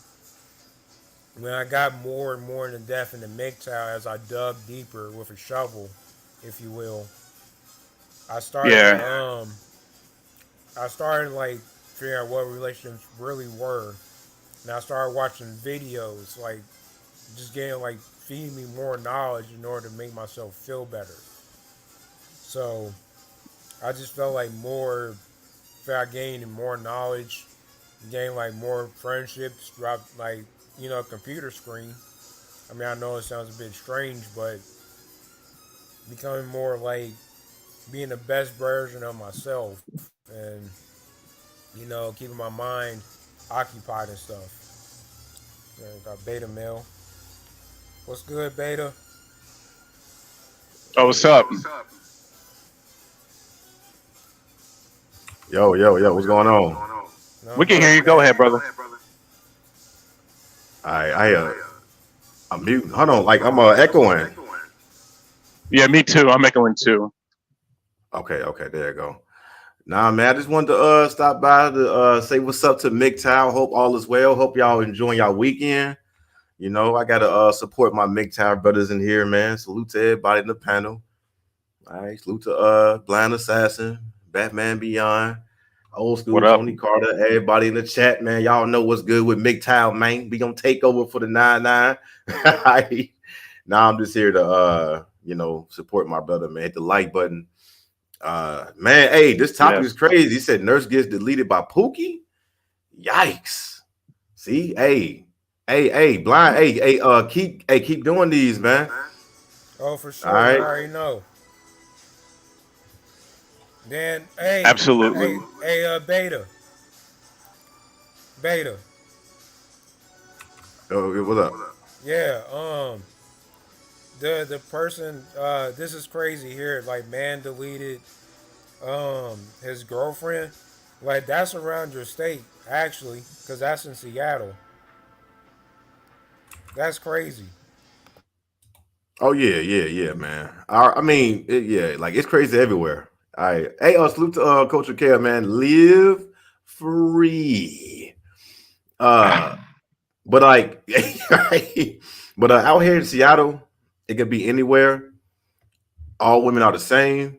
when I got more and more into depth in the MGTOW as I dug deeper with a shovel, if you will, I started Yeah. to I started like figuring out what relationships really were, and I started watching videos, like just getting like feeding me more knowledge in order to make myself feel better. So I just felt like more, if I gained more knowledge, gained like more friendships throughout like a computer screen. I mean, I know it sounds a bit strange, but becoming more like being the best version of myself, and keeping my mind occupied and stuff. Yeah, got Beta Male. What's good, Beta? Oh, what's up? Yo, yo, yo, what's going on? We can hear you. Go ahead, brother. I'm muting. Hold on, like I'm echoing. Yeah, me too. I'm echoing too. Okay, there you go. Nah, man, I just wanted to stop by to say what's up to MGTOW. Hope all is well. Hope y'all enjoying y'all weekend. I gotta support my MGTOW brothers in here, man. Salute to everybody in the panel. All right, salute to Blind Assassin, Batman Beyond, Old School, What up? Tony Carter, everybody in the chat, man. Y'all know what's good with MGTOW, man. We gonna take over for the 9-9. Now I'm just here to support my brother, man. Hit the like button. Man, hey, this topic is crazy. He said nurse gets deleted by Pookie. Yikes. See, hey, blind, keep doing these, man. Oh, for sure. All right. You already know. Then, hey, Absolutely. hey, Beta. Oh, what's up? Yeah, the person, this is crazy here. Like, man deleted his girlfriend, like that's around your state actually, because that's in Seattle. That's crazy. Oh yeah, man. I mean, yeah, like it's crazy everywhere. All right, hey, salute to Culture Care, man. Live free. Uh, but like, but out here in Seattle, it can be anywhere. All women are the same.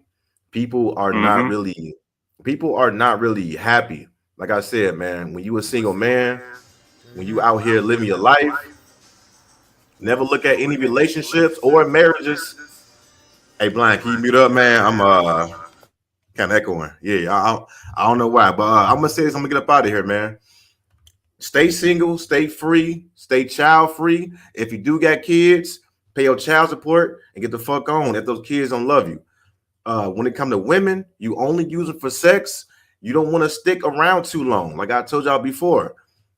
People are not Mm-hmm. really. People are not really happy. Like I said, man, when you a single man, when you out here living your life, never look at any relationships or marriages. Hey, Blind, can you mute up, man? I'm kind of echoing. Yeah, I don't know why, but I'm gonna say this. I'm gonna get up out of here, man. Stay single, stay free, stay child free. If you do got kids, pay your child support and get the fuck on if those kids don't love you. When it comes to women, you only use them for sex. You don't want to stick around too long. Like I told y'all before,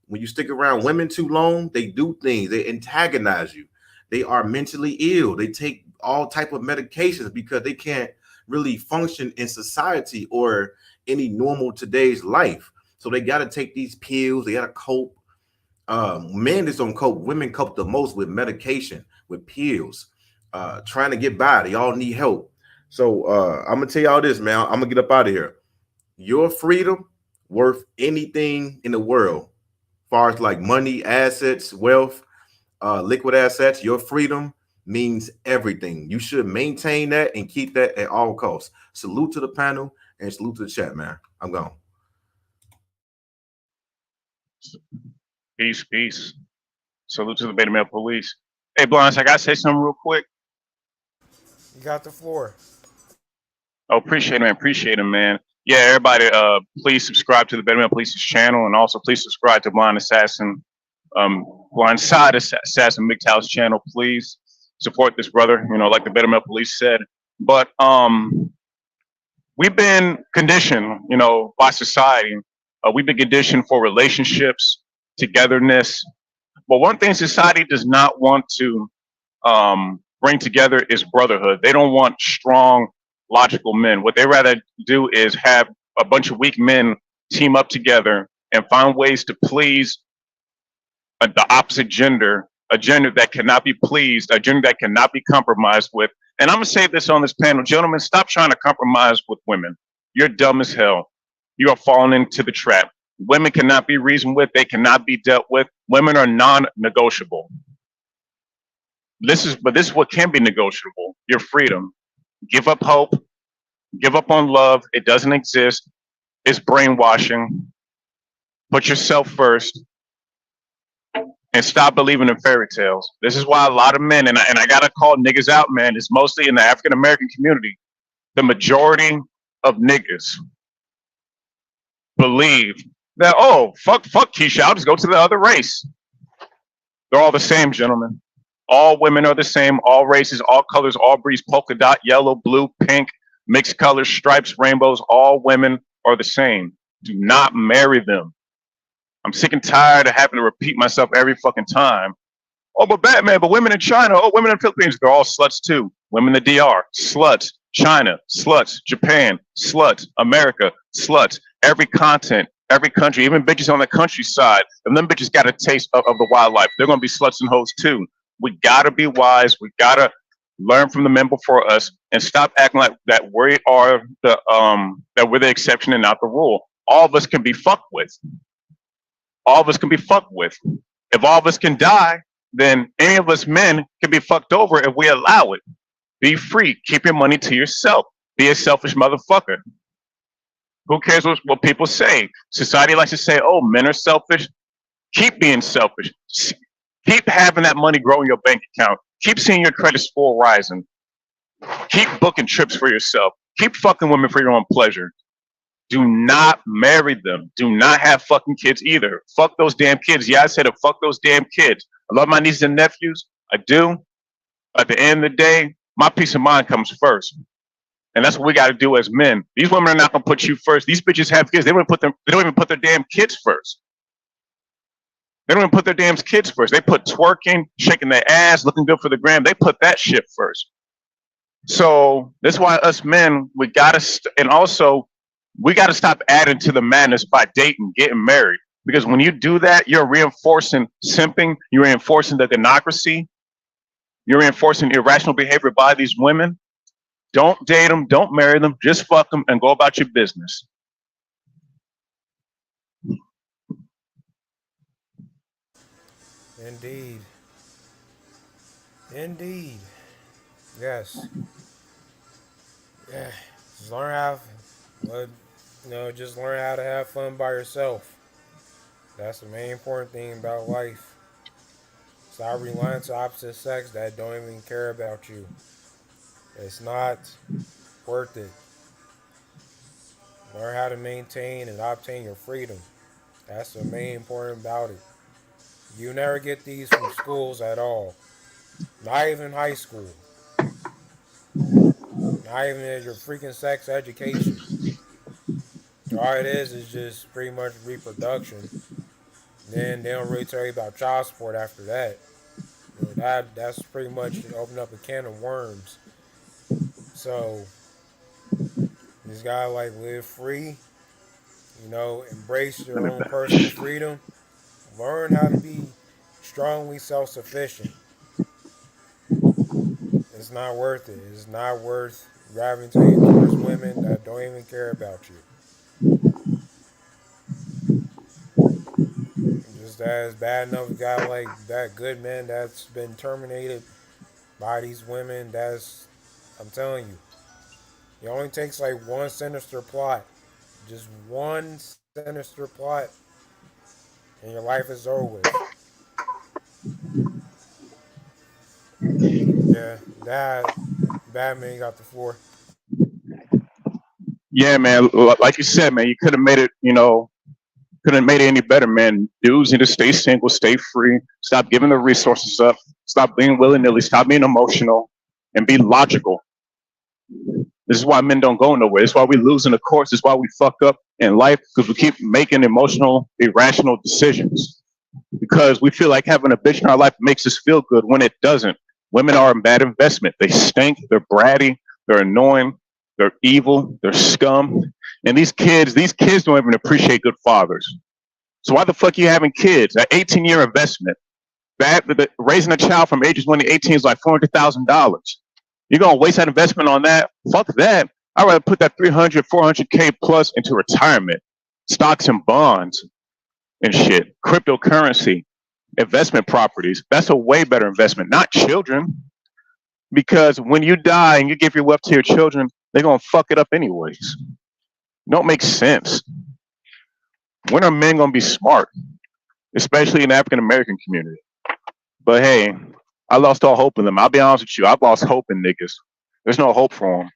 when you stick around women too long, they do things. They antagonize you. They are mentally ill. They take all type of medications because they can't really function in society or any normal today's life. So they got to take these pills. They got to cope. Men just don't cope. Women cope the most with medication, with pills, trying to get by. They all need help. So I'm gonna tell y'all this, man. I'm gonna get up out of here. Your freedom worth anything in the world, as far as like money, assets, wealth, liquid assets. Your freedom means everything. You should maintain that and keep that at all costs. Salute to the panel and salute to the chat, man. I'm gone. Peace, peace. Salute to the Beta Male Police. Hey, Blinds, I gotta say something real quick. You got the floor. Oh, appreciate him, man. Yeah, everybody, please subscribe to the Beta Male Police's channel, and also please subscribe to Blindside Assassin MGTOW's channel. Please support this brother. You know, like the Beta Male Police said. But we've been conditioned, you know, by society. We've been conditioned for relationships, togetherness. But one thing society does not want to bring together is brotherhood. They don't want strong, logical men. What they rather do is have a bunch of weak men team up together and find ways to please the opposite gender, a gender that cannot be pleased, a gender that cannot be compromised with. And I'm gonna say this on this panel, gentlemen, stop trying to compromise with women. You're dumb as hell. You are falling into the trap. Women cannot be reasoned with, they cannot be dealt with. Women are non-negotiable. This is what can be negotiable: your freedom. Give up hope, give up on love. It doesn't exist. It's brainwashing. Put yourself first and stop believing in fairy tales. This is why a lot of men, and I gotta call niggas out, man, it's mostly in the African American community. The majority of niggas believe that, oh, fuck Keisha, I'll just go to the other race. They're all the same, gentlemen. All women are the same, all races, all colors, all breeds, polka dot, yellow, blue, pink, mixed colors, stripes, rainbows, all women are the same. Do not marry them. I'm sick and tired of having to repeat myself every fucking time. Oh, but Batman, but women in China, oh, women in the Philippines, they're all sluts too. Women in the DR, sluts. China, sluts. Japan, sluts. America, sluts. Every continent, every country, even bitches on the countryside, and them bitches got a taste of the wildlife. They're gonna be sluts and hoes too. We gotta be wise. We gotta learn from the men before us and stop acting like that we are that we're the exception and not the rule. All of us can be fucked with. All of us can be fucked with. If all of us can die, then any of us men can be fucked over if we allow it. Be free. Keep your money to yourself. Be a selfish motherfucker. Who cares what people say? Society likes to say, oh, men are selfish. Keep being selfish. Keep having that money grow in your bank account. Keep seeing your credit score rising. Keep booking trips for yourself. Keep fucking women for your own pleasure. Do not marry them. Do not have fucking kids either. Fuck those damn kids. Yeah, I said it. Fuck those damn kids. I love my nieces and nephews. I do. At the end of the day, my peace of mind comes first. And that's what we got to do as men. These women are not going to put you first. These bitches have kids. They don't even put their damn kids first. They don't even put their damn kids first. They put twerking, shaking their ass, looking good for the gram. They put that shit first. So that's why us men, we gotta, and also we gotta stop adding to the madness by dating, getting married. Because when you do that, you're reinforcing simping, you're reinforcing the democracy, you're reinforcing irrational behavior by these women. Don't date them, don't marry them, just fuck them and go about your business. Indeed. Indeed. Yes. Yeah. Just learn how, well, just learn how to have fun by yourself. That's the main important thing about life. Stop relying to opposite sex that don't even care about you. It's not worth it. Learn how to maintain and obtain your freedom. That's the main important about it. You never get these from schools at all. Not even high school. Not even in your freaking sex education. All it is just pretty much reproduction. Then they don't really tell you about child support after that. That's pretty much open up a can of worms. So you just gotta like live free, embrace your own personal freedom, learn how to be strongly self-sufficient. It's not worth it. It's not worth gravitating towards women that don't even care about you. Just as bad enough a guy like that good man that's been terminated by these women. I'm telling you, it only takes like one sinister plot, just one sinister plot, and your life is over with. Yeah, that Batman got the floor. Yeah, man. Like you said, man, you could have made it, couldn't have made it any better, man. Dudes need to stay single, stay free, stop giving the resources up, stop being willy nilly, stop being emotional, and be logical. This is why men don't go nowhere. This is why we lose in the course. This is why we fuck up in life because we keep making emotional, irrational decisions. Because we feel like having a bitch in our life makes us feel good when it doesn't. Women are a bad investment. They stink. They're bratty. They're annoying. They're evil. They're scum. And these kids don't even appreciate good fathers. So why the fuck are you having kids? An 18-year investment. Raising a child from ages 1 to 18 is like $400,000. You're gonna waste that investment on that? Fuck that. I'd rather put that 300, 400K plus into retirement, stocks and bonds and shit, cryptocurrency, investment properties. That's a way better investment, not children. Because when you die and you give your wealth to your children, they're gonna fuck it up anyways. Don't make sense. When are men gonna be smart, especially in the African American community? But hey, I lost all hope in them. I'll be honest with you. I've lost hope in niggas. There's no hope for them.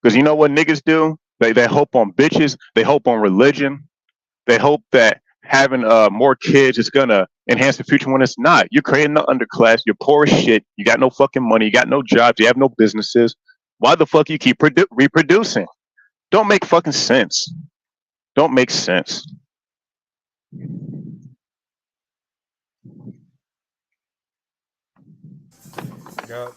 Because you know what niggas do? They hope on bitches. They hope on religion. They hope that having more kids is gonna enhance the future when it's not. You're creating the underclass. You're poor as shit. You got no fucking money. You got no jobs. You have no businesses. Why the fuck you keep reproducing? Don't make fucking sense. Don't make sense. Yup.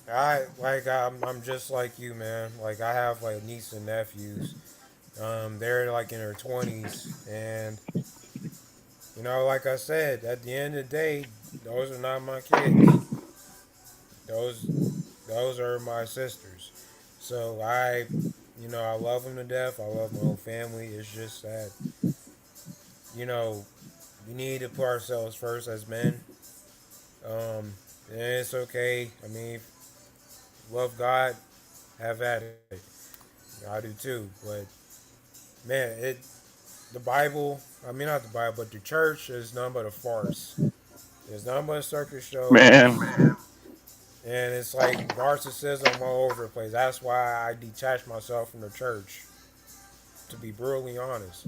I'm just like you, man. Like I have like nieces and nephews. They're like in their 20s, and like I said, at the end of the day, those are not my kids. Those those are my sisters. So I love them to death. I love my whole family. It's just that you know we need to put ourselves first as men. And it's okay. I mean, love God, have at it. I do too. But man, the Bible. I mean, not the Bible, but the church is nothing but a farce. It's nothing but a circus show. Man. And it's like narcissism all over the place. That's why I detach myself from the church. To be brutally honest,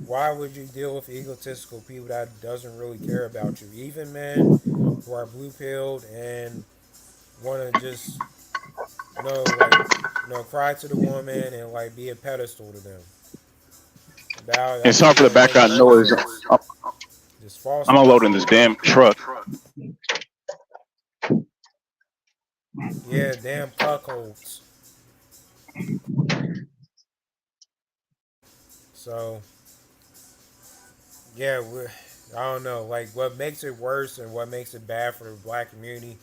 why would you deal with egotistical people that doesn't really care about you? Even men who are blue pilled and want to just cry to the woman and like be a pedestal to them. And sorry for the background noise. I'm unloading this damn truck. Yeah, damn cuckolds. So yeah, I don't know. Like what makes it worse and what makes it bad for the black community,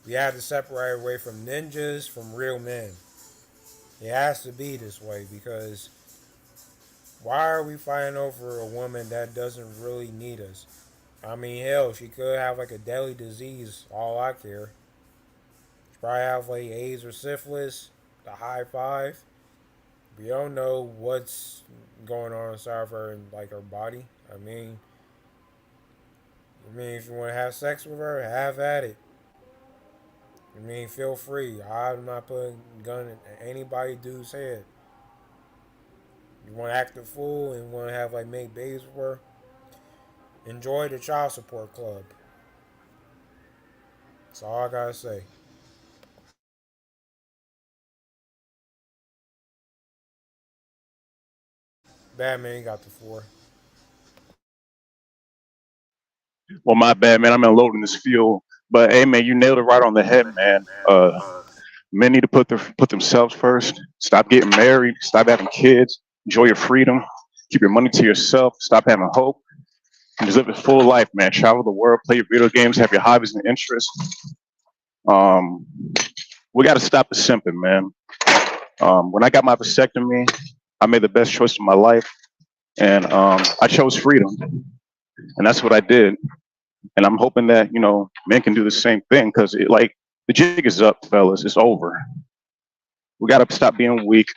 we have to separate away from ninjas from real men. It has to be this way because why are we fighting over a woman that doesn't really need us? I mean, hell, she could have like a deadly disease. All I care. She probably have like AIDS or syphilis. The high five. We don't know what's going on inside of her and like her body. I mean, if you want to have sex with her, have at it. I mean, feel free. I'm not putting a gun in anybody dude's head. You want to act a fool and want to have like make babies with her? Enjoy the child support club. That's all I gotta say. Batman got the four. Well, my bad, man. I'm unloading this fuel. But hey, man, you nailed it right on the head, man. Men need to put themselves first. Stop getting married. Stop having kids. Enjoy your freedom. Keep your money to yourself. Stop having hope. And just live a full life, man. Travel the world. Play your video games. Have your hobbies and interests. Um, we got to stop the simping, man. When I got my vasectomy, I made the best choice of my life, and I chose freedom, and that's what I did. And I'm hoping that men can do the same thing because like the jig is up, fellas. It's over. We got to stop being weak,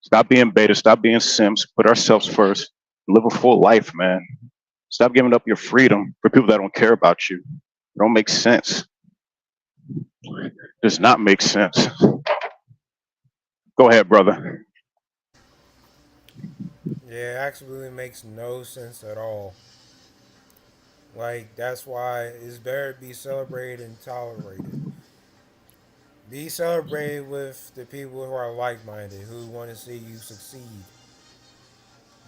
stop being beta, stop being simps, put ourselves first, live a full life, man. Stop giving up your freedom for people that don't care about you. It don't make sense. It does not make sense. Go ahead, brother. Yeah, it absolutely makes no sense at all. Like that's why it's better to be celebrated and tolerated. Be celebrated with the people who are like-minded, who want to see you succeed.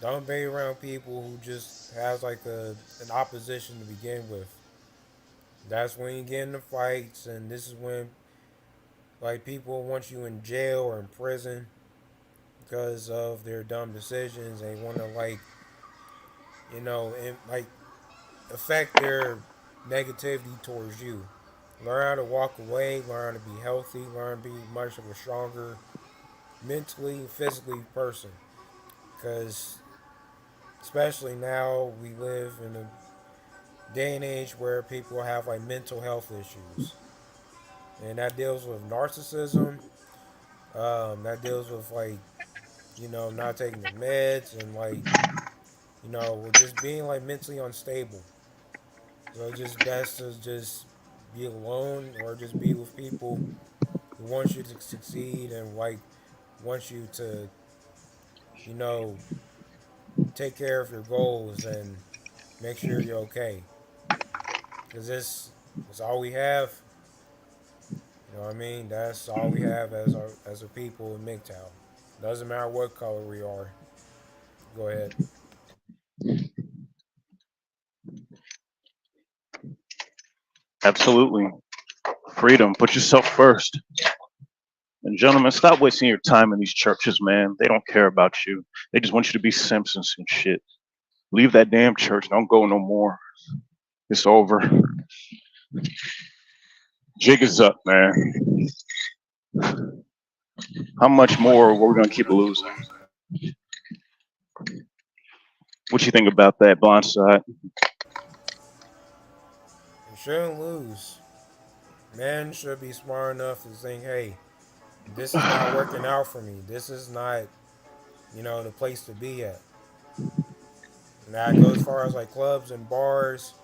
Don't be around people who just has like an opposition to begin with. That's when you get into fights, and this is when like people want you in jail or in prison because of their dumb decisions. They want to like affect their negativity towards you. Learn how to walk away. Learn how to be healthy. Learn to be much of a stronger mentally, physically person. Because especially now we live in a day and age where people have like mental health issues, and that deals with narcissism. That deals with like not taking the meds and like just being like mentally unstable. So it's just best to just be alone or just be with people who want you to succeed and like want you to you know take care of your goals and make sure you're okay. Because this is all we have. You know what I mean? That's all we have as a people in MGTOW. Doesn't matter what color we are. Go ahead. Absolutely. Freedom. Put yourself first. And gentlemen, stop wasting your time in these churches, man. They don't care about you. They just want you to be Simpsons and shit. Leave that damn church. Don't go no more. It's over. Jig is up, man. How much more are we gonna keep losing? What you think about that, Blindside? You shouldn't lose. Men should be smart enough to think, hey, this is not working out for me. This is not, the place to be at. And that goes as far as like clubs and bars.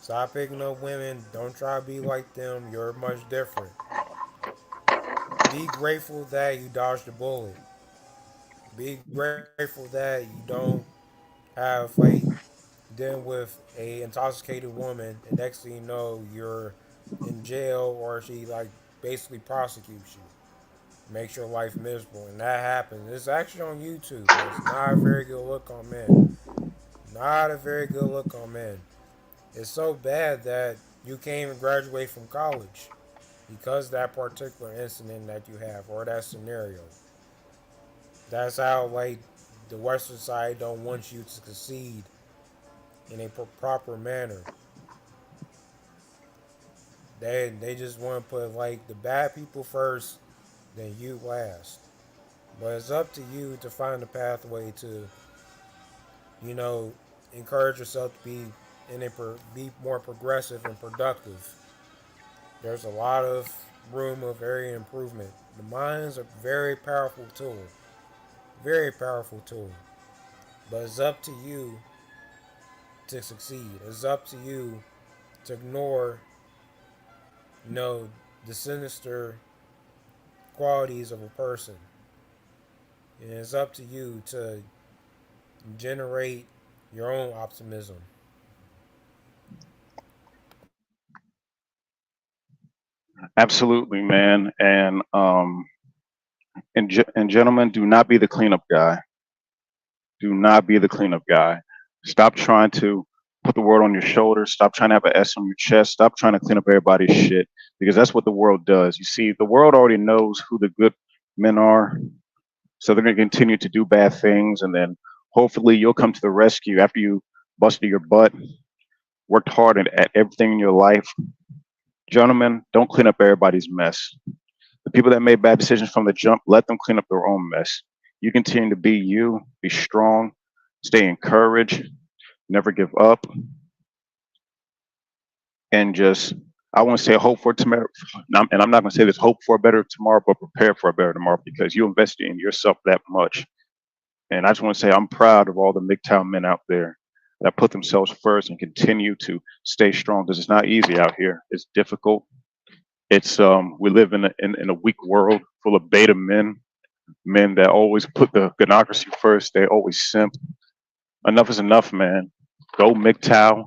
Stop picking up women. Don't try to be like them. You're much different. Be grateful that you dodged a bullet. Be grateful that you don't have like dealing with a intoxicated woman, and next thing you know, you're in jail or she like basically prosecutes you, makes your life miserable, and that happens. It's actually on YouTube. And it's not a very good look on men. Not a very good look on men. It's so bad that you can't even graduate from college. because that particular incident that you have or that scenario. That's how like the Western side don't want you to succeed in a proper manner. They just want to put like the bad people first, then you last. But it's up to you to find a pathway to, you know, encourage yourself to be be more progressive and productive. There's a lot of room of area improvement. The mind's a very powerful tool, very powerful tool. But it's up to you to succeed. It's up to you to ignore, you know, the sinister qualities of a person. And it's up to you to generate your own optimism. Absolutely, man. And gentlemen, do not be the cleanup guy. Do not be the cleanup guy. Stop trying to put the world on your shoulders. Stop trying to have an S on your chest. Stop trying to clean up everybody's shit because that's what the world does. You see, the world already knows who the good men are, so they're going to continue to do bad things, and then hopefully you'll come to the rescue after you busted your butt, worked hard at everything in your life. Gentlemen, don't clean up everybody's mess. The people that made bad decisions from the jump, let them clean up their own mess. You continue to be you, be strong, stay encouraged, never give up, and just, I want to say hope for tomorrow. And I'm not going to say this hope for a better tomorrow, but prepare for a better tomorrow because you invested in yourself that much. And I just want to say I'm proud of all the MGTOW men out there that put themselves first and continue to stay strong because it's not easy out here. It's difficult. It's we live in a weak world full of beta men, men that always put the democracy first. They always simp. Enough is enough, man. Go MGTOW.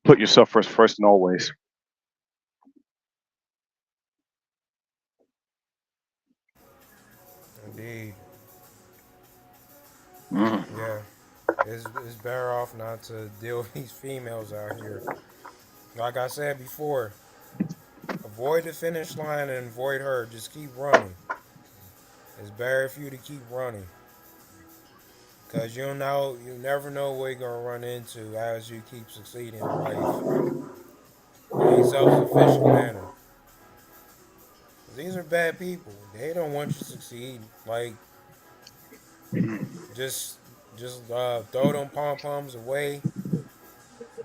Put yourself first and always. Indeed. Mm. Yeah. It's better off not to deal with these females out here. Like I said before, avoid the finish line and avoid her. Just keep running. It's better for you to keep running. Cause you never know what you're gonna run into as you keep succeeding in life in a self-sufficient manner. These are bad people. They don't want you to succeed. Like just throw them pom poms away,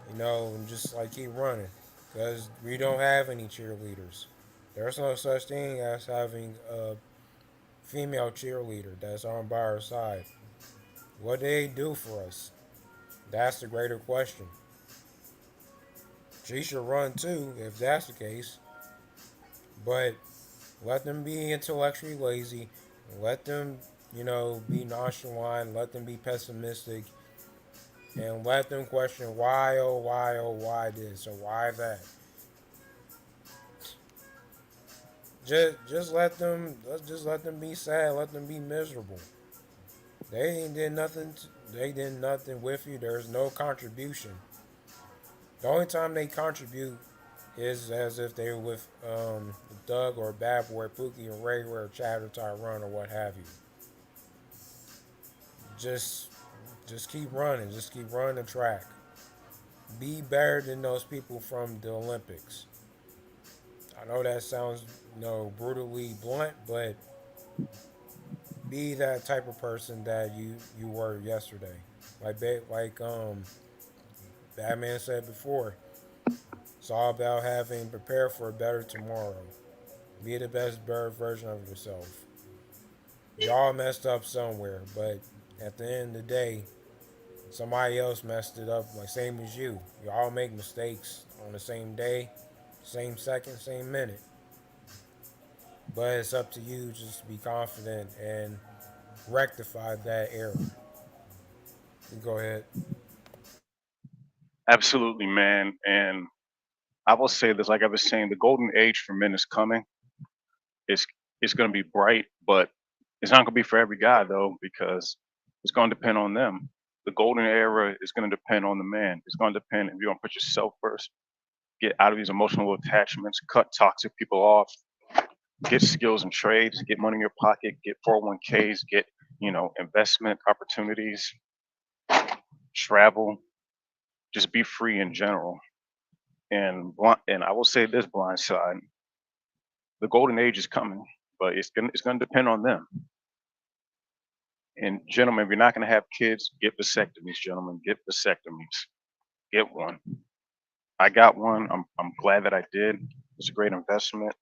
and just like keep running. Cause we don't have any cheerleaders. There's no such thing as having a female cheerleader that's on by our side. What do they do for us? That's the greater question. She should run too, if that's the case. But let them be intellectually lazy. Let them, be nonchalant. Let them be pessimistic. And let them question why, oh, why, oh, why this or why that. Just let them be sad. Let them be miserable. They ain't did nothing. They did nothing with you. There's no contribution. The only time they contribute is as if they were with Doug or Bad Boy, Pookie and Ray or Chad or Tyrone or what have you. Just just keep running. Just keep running the track. Be better than those people from the Olympics. I know that sounds brutally blunt, but be that type of person that you were yesterday. Like Batman said before, it's all about having prepare for a better tomorrow. Be the best better version of yourself. You all messed up somewhere, but at the end of the day, somebody else messed it up like same as you. You all make mistakes on the same day, same second, same minute. But it's up to you just to be confident and rectify that error. You go ahead. Absolutely, man. And I will say this, like I was saying, the golden age for men is coming. It's going to be bright, but it's not going to be for every guy though, because it's going to depend on them. The golden era is going to depend on the man. It's going to depend if you're going to put yourself first. get out of these emotional attachments, cut toxic people off, get skills and trades, get money in your pocket, get 401ks, get, investment opportunities, travel, just be free in general. And I will say this, blind side, the golden age is coming, but it's gonna depend on them. And gentlemen, if you're not gonna have kids, get vasectomies, gentlemen, get vasectomies. Get one. I got one. I'm glad that I did. It's a great investment,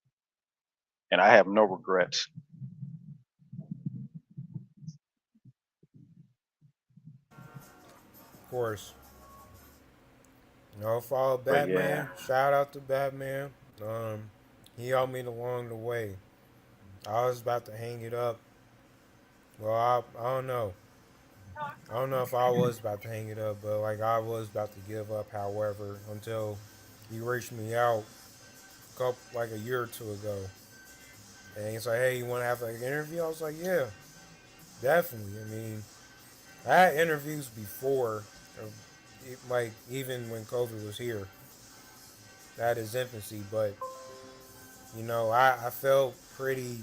and I have no regrets. Of course. Follow But yeah, Batman. Shout out to Batman. Um, he helped me along the way. I was about to hang it up. Well, I don't know. I don't know if I was about to hang it up, but like I was about to give up. However, until he reached me out like a year or two ago, and he's like, "Hey, you want to have like an interview?" I was like, "Yeah, definitely." I mean, I had interviews before, like even when COVID was here, at his infancy, but I felt pretty,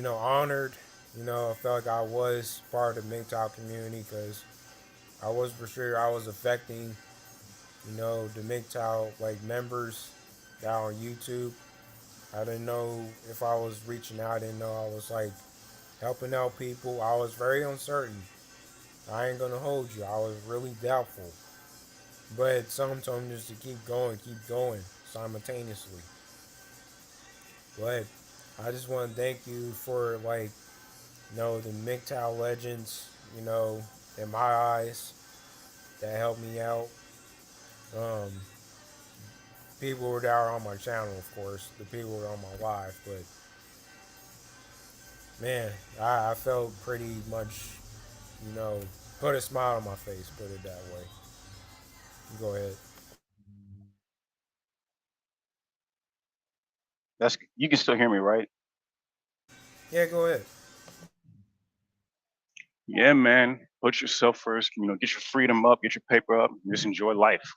honored. I felt like I was part of the MGTOW community because I was for sure I was affecting, the MGTOW like members down on YouTube. I didn't know if I was reaching out. I didn't know I was like helping out people. I was very uncertain. I ain't gonna hold you. I was really doubtful. But some told me just to keep going simultaneously. But I just want to thank you for like, the MGTOW legends, in my eyes that helped me out. Um, People were there on my channel, of course. The people were on my live, but man, I felt pretty much, you know, put a smile on my face. Put it that way. Go ahead. you can still hear me, right? Yeah, go ahead. Yeah, man. Put yourself first. Get your freedom up, get your paper up, and just enjoy life.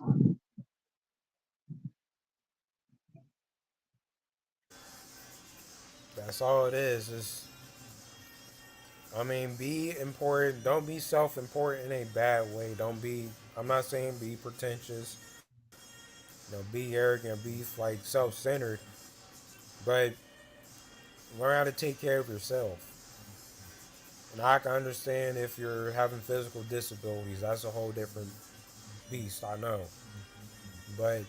That's all it is. I mean, be important. Don't be self-important in a bad way. Don't be. I'm not saying be pretentious. Be arrogant. Be like self-centered. But learn how to take care of yourself. And I can understand if you're having physical disabilities. That's a whole different beast. I know. But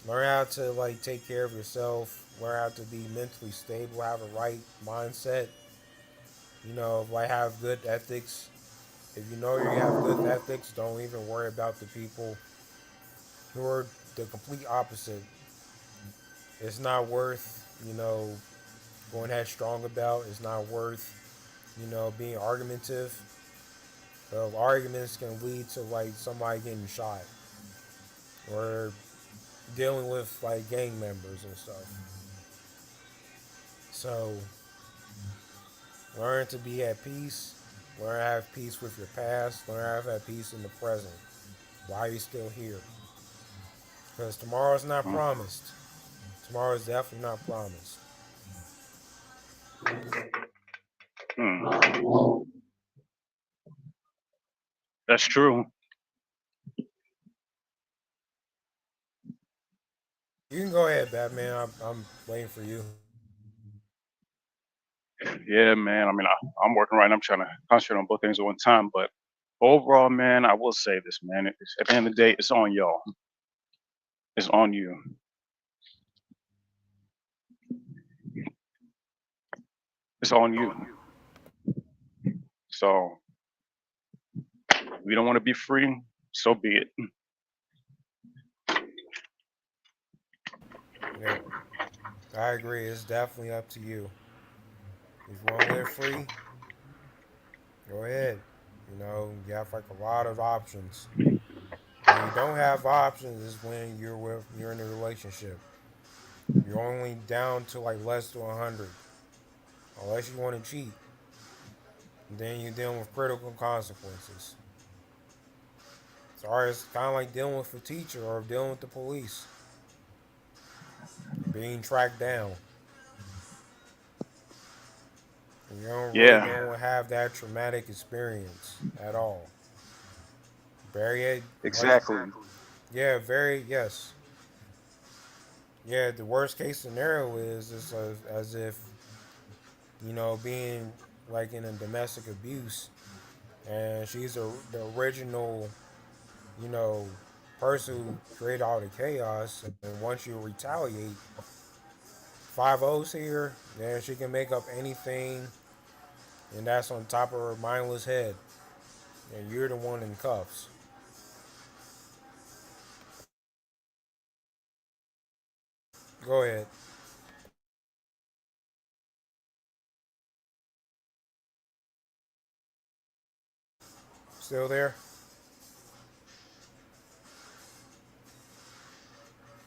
learn how to like take care of yourself. Learn how to be mentally stable. Have a right mindset. Like have good ethics. If you know you have good ethics, don't even worry about the people who are the complete opposite. It's not worth, going headstrong about. It's not worth, being argumentative. Arguments can lead to like somebody getting shot or dealing with like gang members and stuff. So learn to be at peace. Learn to have peace with your past. Learn how to have peace in the present. Why are you still here? Because tomorrow's not promised. Tomorrow is definitely not promised. That's true. You can go ahead, Batman. I'm waiting for you. Yeah, man. I mean, I'm working right now. I'm trying to concentrate on both things at one time. But overall, man, I will say this, man. At the end of the day, it's on y'all. It's on you. It's on you. So if you don't want to be free, so be it. Yeah, I agree. It's definitely up to you. If you want to live free, go ahead. You have like a lot of options. When you don't have options is when you're in a relationship. You're only down to like less than 100, unless you want to cheat. Then you're dealing with critical consequences. Sorry, it's kind of like dealing with a teacher or dealing with the police, being tracked down. And you don't really Yeah, don't have that traumatic experience at all. Very like exactly. yeah, very yes. Yeah, the worst case scenario is as if being like in a domestic abuse, and she's the original you know person who created all the chaos. And once you retaliate, 5 O's here, then she can make up anything, and that's on top of her mindless head, and you're the one in cuffs. Go ahead. Still there?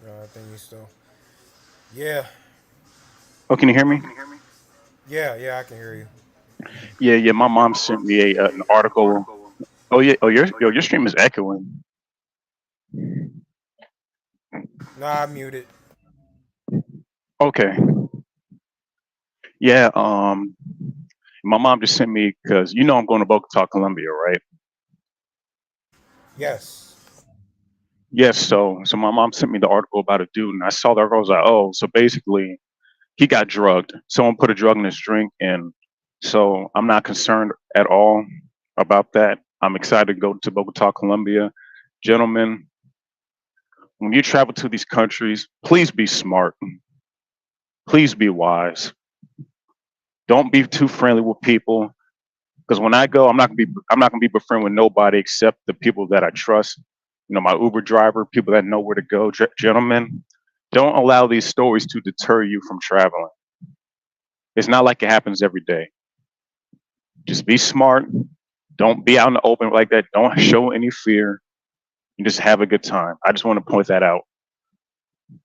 No, I think he's still. Yeah, Oh, can you hear me? yeah, I can hear you. Yeah, yeah. My mom sent me an article. Oh yeah. Oh, your stream is echoing. Nah, I muted. Okay. Yeah. My mom just sent me because I'm going to Bogota, Colombia, right? Yes. Yes. So my mom sent me the article about a dude, and I saw the article. I was like, oh, so basically he got drugged. Someone put a drug in his drink, and so I'm not concerned at all about that. I'm excited to go to Bogota, Colombia. Gentlemen, when you travel to these countries, please be smart. Please be wise. Don't be too friendly with people. Because when I go, I'm not gonna be befriend with nobody except the people that I trust. My Uber driver, people that know where to go. Gentlemen, don't allow these stories to deter you from traveling. It's not like it happens every day. Just be smart. Don't be out in the open like that. Don't show any fear. And just have a good time. I just want to point that out.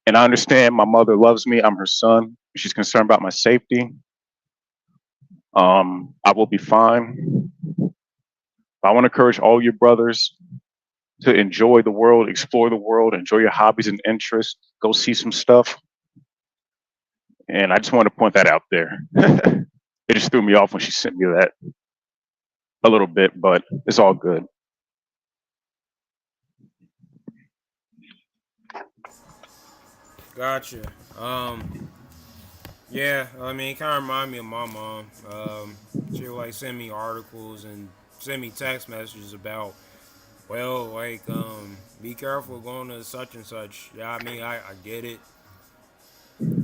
And I understand my mother loves me. I'm her son. She's concerned about my safety. I will be fine. I want to encourage all your brothers to enjoy the world, explore the world, enjoy your hobbies and interests, go see some stuff. And I just want to point that out there. It just threw me off when she sent me that a little bit, but it's all good. Gotcha. Yeah, I mean, it kind of remind me of my mom. She would like send me articles and send me text messages about, well, like, be careful going to such and such. Yeah, I mean, I get it.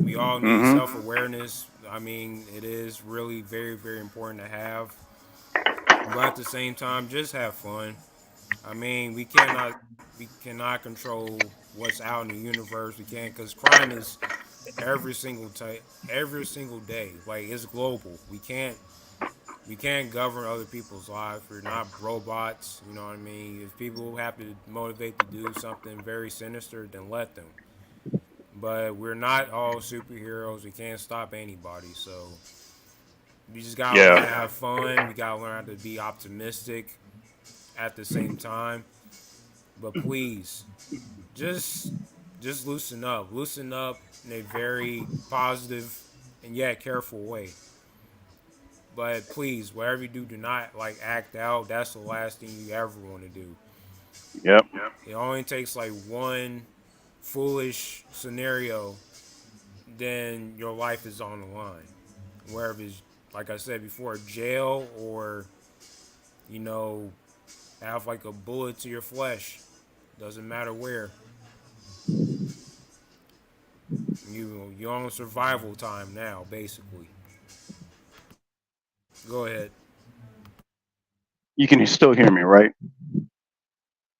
We all need Hmm. self awareness. I mean, it is really very, very important to have. But at the same time, just have fun. I mean, we cannot control what's out in the universe. We can't, because crime is every single day. Like, it's global. We can't govern other people's lives. We're not robots. You know what I mean? If people have to motivate to do something very sinister, then let them. But we're not all superheroes. We can't stop anybody. So we just gotta learn to Yeah. have fun. We gotta learn how to be optimistic at the same time. But please, just just loosen up. Loosen up in a very positive and yet careful way. But please, whatever you do, do not like act out. That's the last thing you ever want to do. Yep. It only takes like one foolish scenario, then your life is on the line. Wherever it's, like I said before, jail or you know have like a bullet to your flesh. Doesn't matter where. You're on survival time now, basically. Go ahead. You can still hear me, right?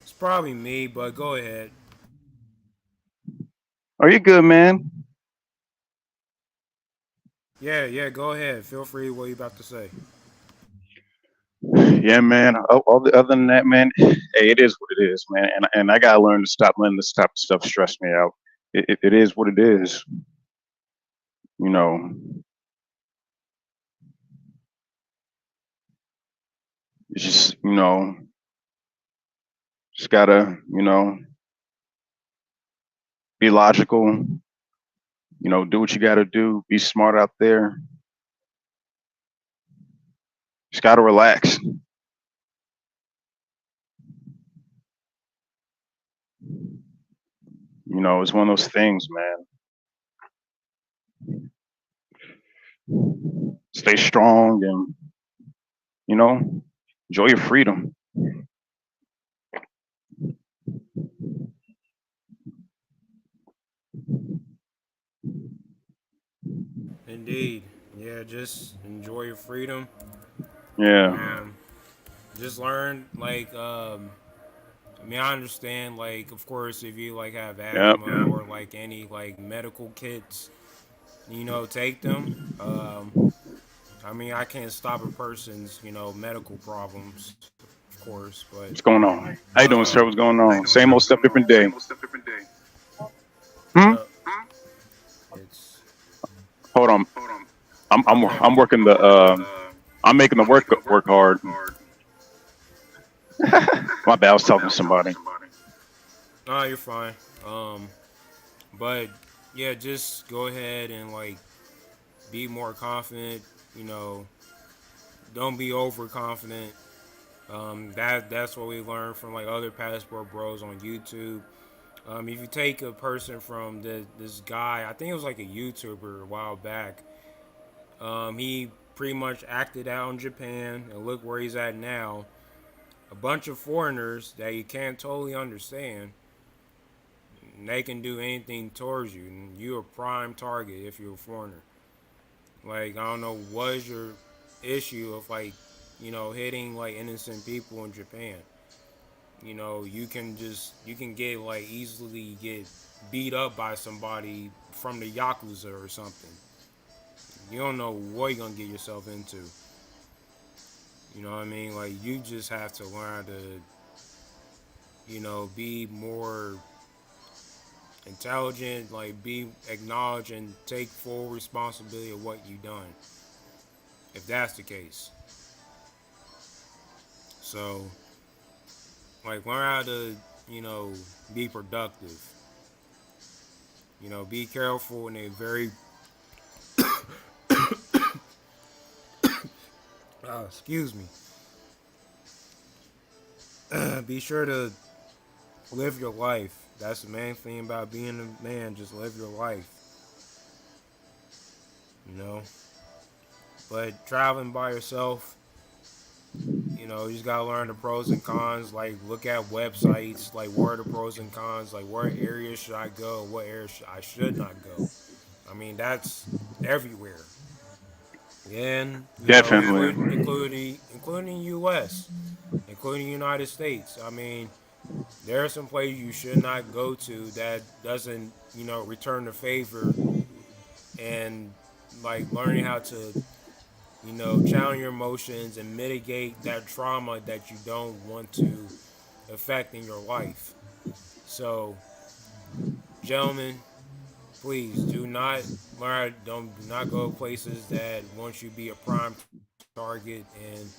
It's probably me, but go ahead. Are you good, man? Yeah, yeah, go ahead. Feel free what you about to say. Yeah, man. Other than that, man, hey, it is what it is, man. And I gotta learn to stop letting this type of stuff stress me out. It is what it is. You know, it's just Just gotta, be logical. Do what you gotta do. Be smart out there. Just gotta relax. It's one of those things, man. Stay strong and, enjoy your freedom. Indeed. Yeah, just enjoy your freedom. Yeah. Just learn, I understand, of course, if you, have Yep. asthma or, any, medical kits, take them. I can't stop a person's, medical problems, of course, but, What's going on? How you doing, sir? What's going on? Same old stuff, different day. Hmm? it's, Hold on. okay. I'm working I'm making the work hard. My bad, I was talking to somebody. No, you're fine. But, yeah, just go ahead and, be more confident, you know, don't be overconfident. That's what we learned from other passport bros on YouTube. If you take a person from this guy, I think it was a YouTuber a while back. He pretty much acted out in Japan, and look where he's at now. A bunch of foreigners that you can't totally understand. And they can do anything towards you, and you're a prime target if you're a foreigner. I don't know what is your issue of hitting innocent people in Japan. You can get easily get beat up by somebody from the Yakuza or something. You don't know what you're gonna get yourself into. You know what I mean? You just have to learn to, be more intelligent, be acknowledge and take full responsibility of what you done. If that's the case. So learn how to, be productive. Be careful in a very excuse me. Be sure to live your life. That's the main thing about being a man. Just live your life. You know. But traveling by yourself, you just gotta learn the pros and cons. Look at websites. What are the pros and cons? Where areas should I go? What areas I should not go? That's everywhere. And Definitely. including U.S., including United States. There are some places you should not go to that doesn't, return the favor, and learning how to, channel your emotions and mitigate that trauma that you don't want to affect in your life. So, gentlemen, please do not go places that want you to be a prime target, and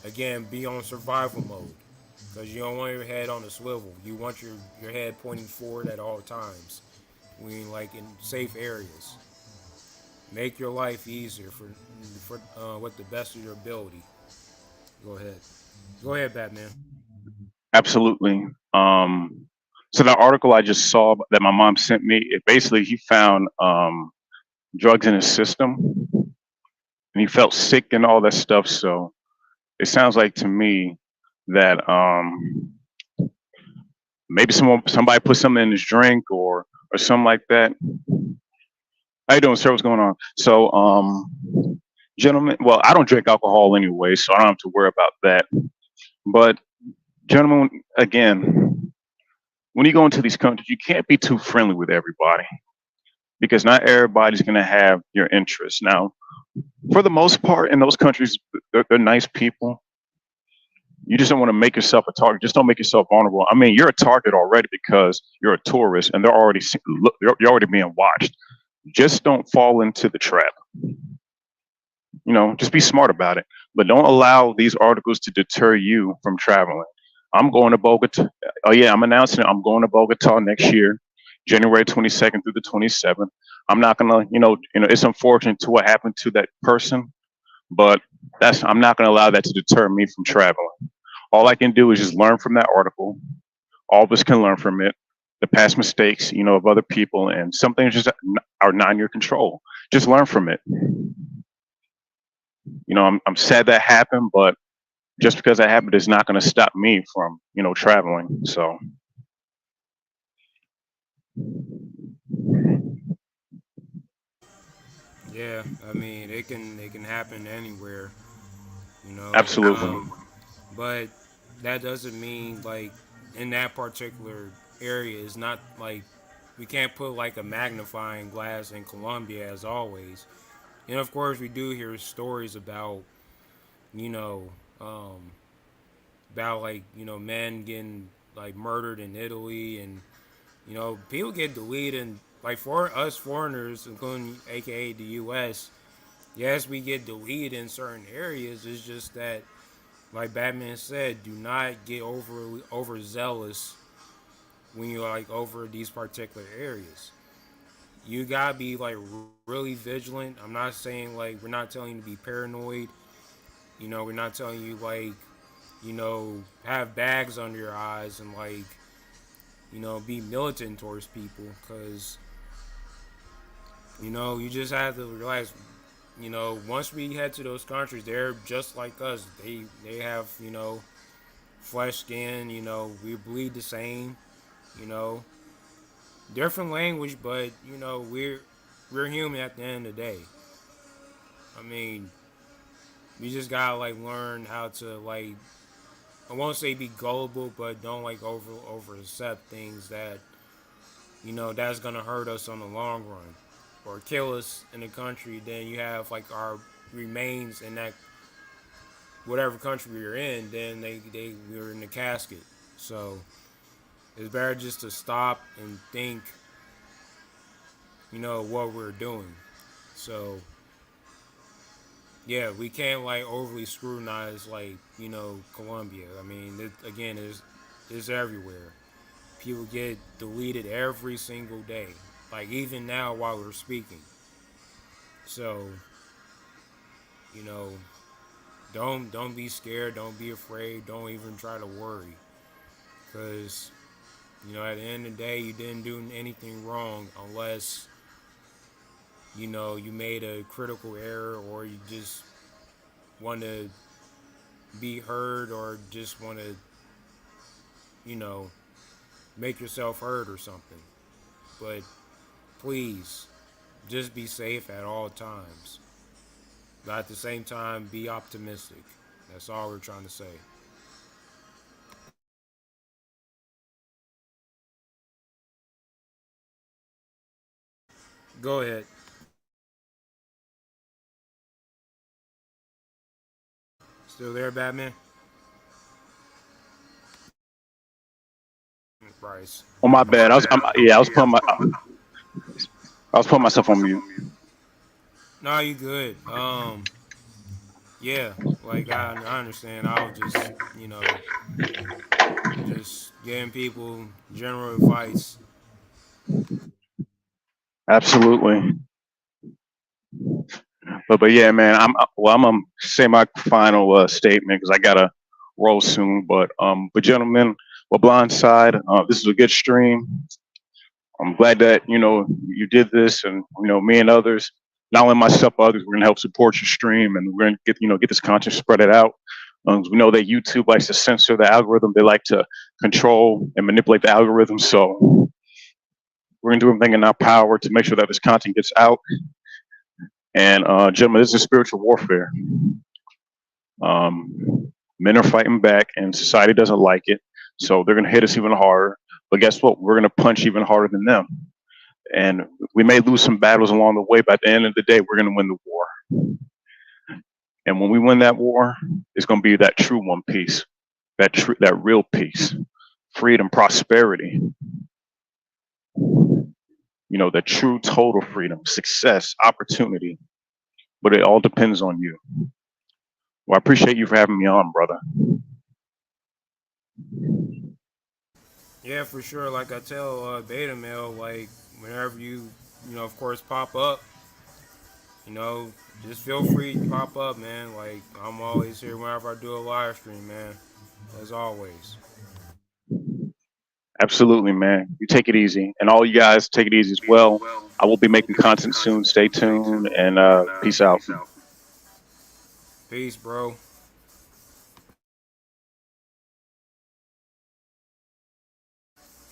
again, be on survival mode. Because you don't want your head on a swivel. You want your head pointing forward at all times. In safe areas. Make your life easier for with the best of your ability. Go ahead. Go ahead, Batman. Absolutely. So that article I just saw that my mom sent me, it basically he found drugs in his system and he felt sick and all that stuff. So it sounds like to me that maybe somebody put something in his drink or something like that. How you doing, sir? What's going on? So gentlemen, well, I don't drink alcohol anyway, so I don't have to worry about that. But gentlemen, again, when you go into these countries, you can't be too friendly with everybody because not everybody's going to have your interests. Now, for the most part, in those countries, they're nice people. You just don't want to make yourself a target. Just don't make yourself vulnerable. You're a target already because you're a tourist and you're already being watched. Just don't fall into the trap. Just be smart about it. But don't allow these articles to deter you from traveling. I'm going to Bogota. Oh yeah, I'm announcing it. I'm going to Bogota next year, January 22nd through the 27th. I'm not gonna, it's unfortunate to what happened to that person, but I'm not gonna allow that to deter me from traveling. All I can do is just learn from that article. All of us can learn from it, the past mistakes, of other people, and some things just are not in your control. Just learn from it. I'm sad that happened, but just because that happened is not going to stop me from, traveling. So, Yeah, I mean it can happen anywhere, you know. absolutely. But that doesn't mean like in that particular area is not like we can't put like a magnifying glass in Colombia as always. And of course we do hear stories about, you know, um, about like, men getting like murdered in Italy, and people get deleted, and like for us foreigners, including aka the US, yes, we get deleted in certain areas. It's just that, like Batman said, do not get overzealous when you're like over these particular areas. You gotta be like really vigilant. I'm not saying like we're not telling you to be paranoid. We're not telling you like, have bags under your eyes and like, be militant towards people, because you just have to realize, once we head to those countries, they're just like us. They have, flesh, skin. We bleed the same. You know, different language, but we're human at the end of the day. I mean, we just gotta like learn how to like, I won't say be gullible, but don't like over accept things that that's gonna hurt us on the long run or kill us in the country. Then you have like our remains in that whatever country we were in. Then we were in the casket. So it's better just to stop and think, what we're doing. So yeah, we can't like overly scrutinize like Colombia. I mean, again, it's everywhere. People get deleted every single day, like even now while we're speaking. So you know, don't be scared. Don't be afraid. Don't even try to worry, because at the end of the day, you didn't do anything wrong unless you made a critical error, or you just want to be heard, or just want to you know make yourself heard or something. But please, just be safe at all times. But at the same time, be optimistic. That's all we're trying to say. Go ahead. Still there, Batman? Bryce. Oh my bad. I was putting myself on mute. No, you good. Yeah, like I understand. I was just, just giving people general advice. Absolutely. But yeah, man. I'm gonna say my final statement because I gotta roll soon. But gentlemen, well, Blindside, this is a good stream. I'm glad that you did this, and me and others, not only myself, but others, we're gonna help support your stream, and we're gonna get this content spread it out. We know that YouTube likes to censor the algorithm; they like to control and manipulate the algorithm. So we're gonna do everything in our power to make sure that this content gets out. And gentlemen, this is spiritual warfare. Men are fighting back, and society doesn't like it, so they're gonna hit us even harder. But guess what? We're gonna punch even harder than them. And we may lose some battles along the way, but at the end of the day, we're going to win the war. And when we win that war, it's going to be that true one peace, that real peace, freedom, prosperity. The true total freedom, success, opportunity. But it all depends on you. Well, I appreciate you for having me on, brother. Yeah, for sure. Like I tell Beta Male, like whenever of course, pop up, you know, just feel free to pop up, man. Like I'm always here whenever I do a live stream, man. As always. Absolutely, man. You take it easy, and all you guys take it easy as well. I will be making content soon. Stay tuned, and peace out. Peace, bro.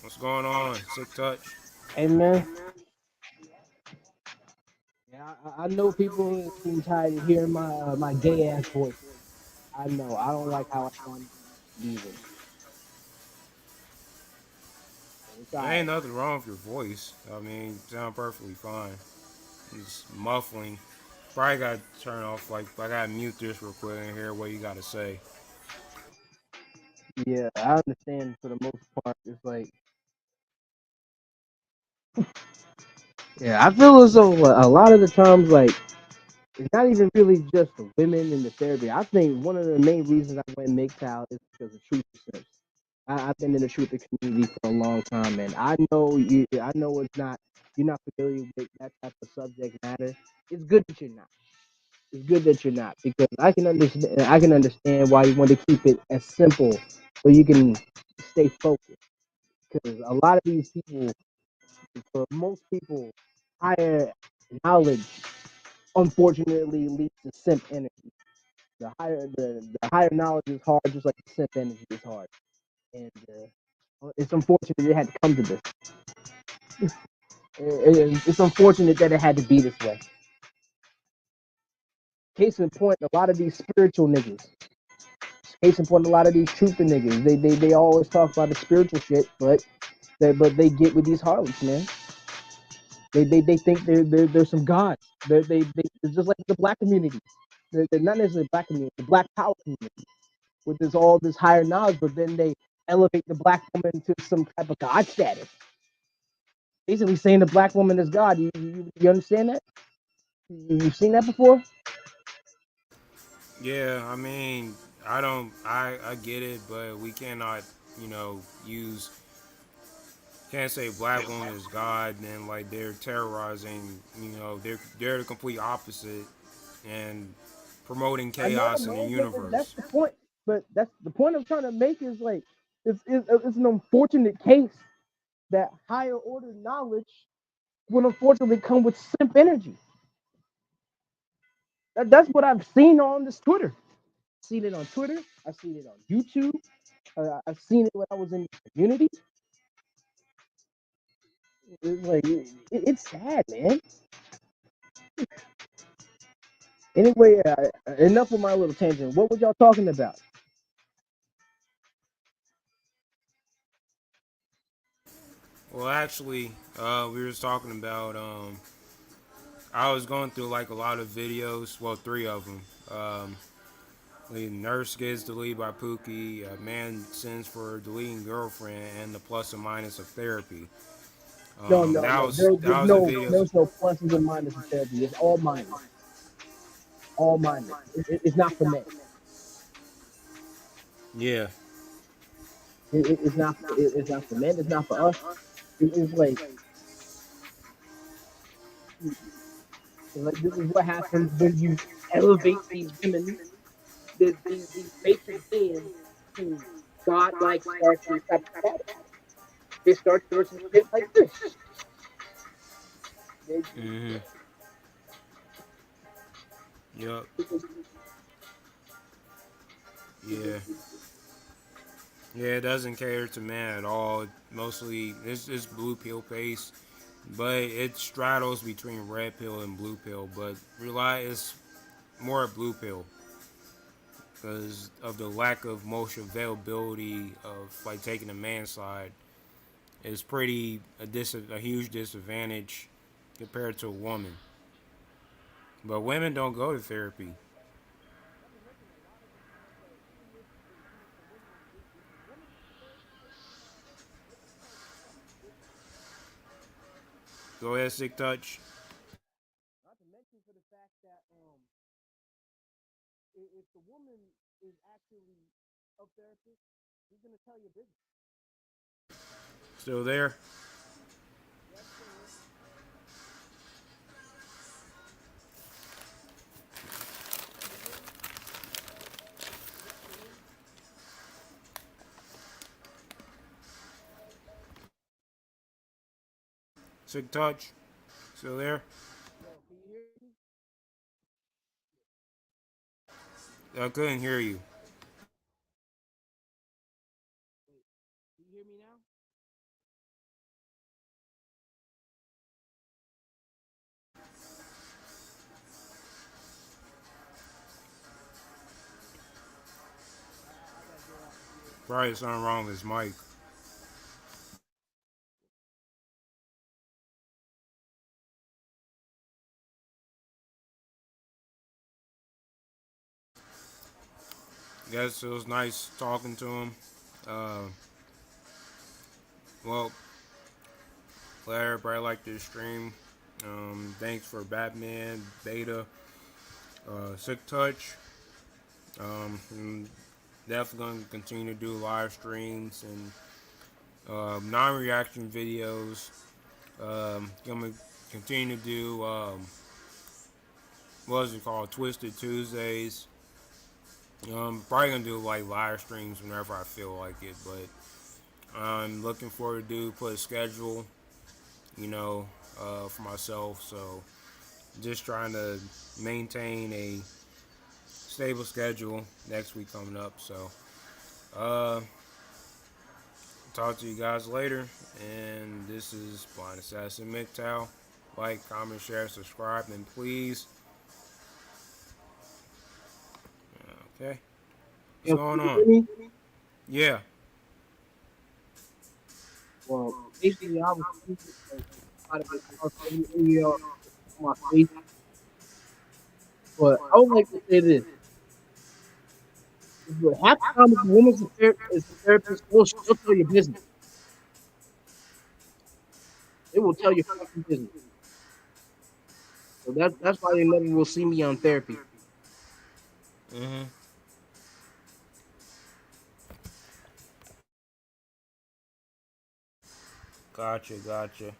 What's going on? Sick touch. Hey man, yeah, I know people getting tired of hearing my gay ass voice. I know. I don't like how I sound either. But it's There ain't alright. nothing wrong with your voice. I mean, you sound perfectly fine. It's muffling. Probably got to turn off. Like I got to mute this real quick and hear what you got to say. Yeah, I understand for the most part. It's like, yeah, I feel as though a lot of the times, like, it's not even really just the women in the therapy. I think one of the main reasons I went MGTOW is because of truth sense. I've been in the truth community for a long time, and I know you. I know you're not familiar with that type of subject matter. It's good that you're not. It's good that you're not because I can understand. I can understand why you want to keep it as simple so you can stay focused. Because a lot of these people, for most people, higher knowledge unfortunately leads to simp energy. The higher knowledge is hard, just like the simp energy is hard, and it's unfortunate it had to come to this. It's unfortunate that it had to be this way. Case in point, a lot of these spiritual niggas. Case in point, a lot of these truther niggas. They always talk about the spiritual shit, but they get with these harlots, man. They think they're some gods. It's just like the black community. They're not necessarily black community, the black power community, with all this higher knowledge, but then they elevate the black woman to some type of god status. Basically saying the black woman is God. You understand that? You've seen that before? Yeah, I mean, I don't, I get it, but we cannot, use, can't say black woman is God and like they're terrorizing, they're the complete opposite and promoting I know, chaos in the no, but that's universe. the point. But that's the point I'm trying to make is like it's an unfortunate case that higher order knowledge will unfortunately come with simp energy. That's what I've seen on this Twitter. I've seen it on Twitter. I've seen it on YouTube. I've seen it when I was in the community. It's like it's sad, man. Anyway, enough of my little tangent. What was y'all talking about? Well, actually, we were talking about, I was going through like a lot of videos, well, three of them. The nurse gets deleted by Pookie, a man sends for deleting girlfriend, and the plus and minus of therapy. No, no, That no. was that was the videos. There's no pluses and minuses therapy. It's all minus. All minus. It's not for men. Yeah. It's not for men. It's not for us. It's like this is what happens when you elevate these women, these basic beings, to godlike statue type of status. They start doing some shit like this. They, Mhm. Yup. Yeah. Yeah, it doesn't cater to men at all. Mostly, it's blue pill paste, but it straddles between red pill and blue pill. But rely is more blue pill because of the lack of motion availability of like taking the man's side. Is pretty a huge disadvantage compared to a woman. But women don't go to therapy. Go ahead, sick touch. not to mention for the fact that if the woman is actually a therapist, Still there? Sick touch. Still there? I couldn't hear you. Probably something wrong with his mic. Guess it was nice talking to him. Uh, well, glad everybody liked this stream. Thanks for Batman, Beta, Sick Touch. I'm definitely going to continue to do live streams and non-reaction videos. Gonna continue to do what is it called, Twisted Tuesdays. Probably gonna do like live streams whenever I feel like it, but I'm looking forward to put a schedule, for myself. So just trying to maintain a stable schedule next week coming up. So talk to you guys later. And this is Blind Assassin MGTOW. Like, comment, share, subscribe, and please. Okay. What's going on? Yeah. Well, basically, I was thinking like, my face, but I would like to say this. Half the time, if a woman's is a therapist, she'll tell your business. It will tell your fucking business. So that's why you never will see me on therapy. Mm-hmm. Gotcha.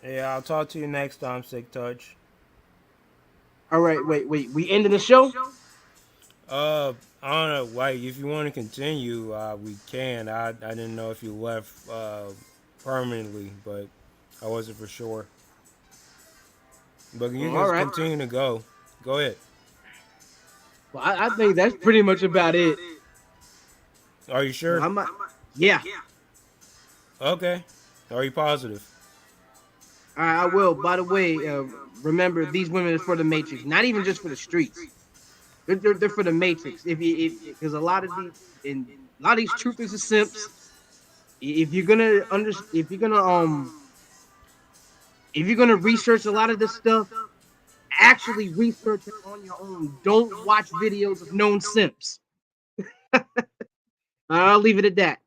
Yeah, I'll talk to you next time, Sick Touch. All right, wait. We ending the show? I don't know. Like, if you want to continue, we can. I didn't know if you left permanently, but I wasn't for sure. But you can continue to go. Go ahead. Well, I think that's pretty much about it. Are you sure? Yeah. Okay. Are you positive? All right, I will. By the way, remember these women are for the Matrix, not even just for the streets. They're for the Matrix. Because a lot of these truthers are simps. If you're gonna research a lot of this stuff, actually research it on your own. Don't watch videos of known simps. I'll leave it at that.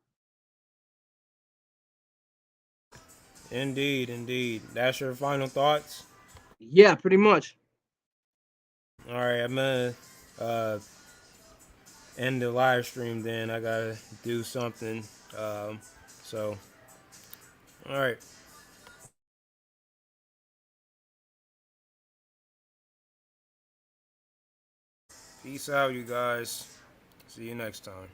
Indeed. That's your final thoughts? Yeah, pretty much. All right, I'm gonna end the live stream. Then I gotta do something. So, all right. Peace out, you guys. See you next time.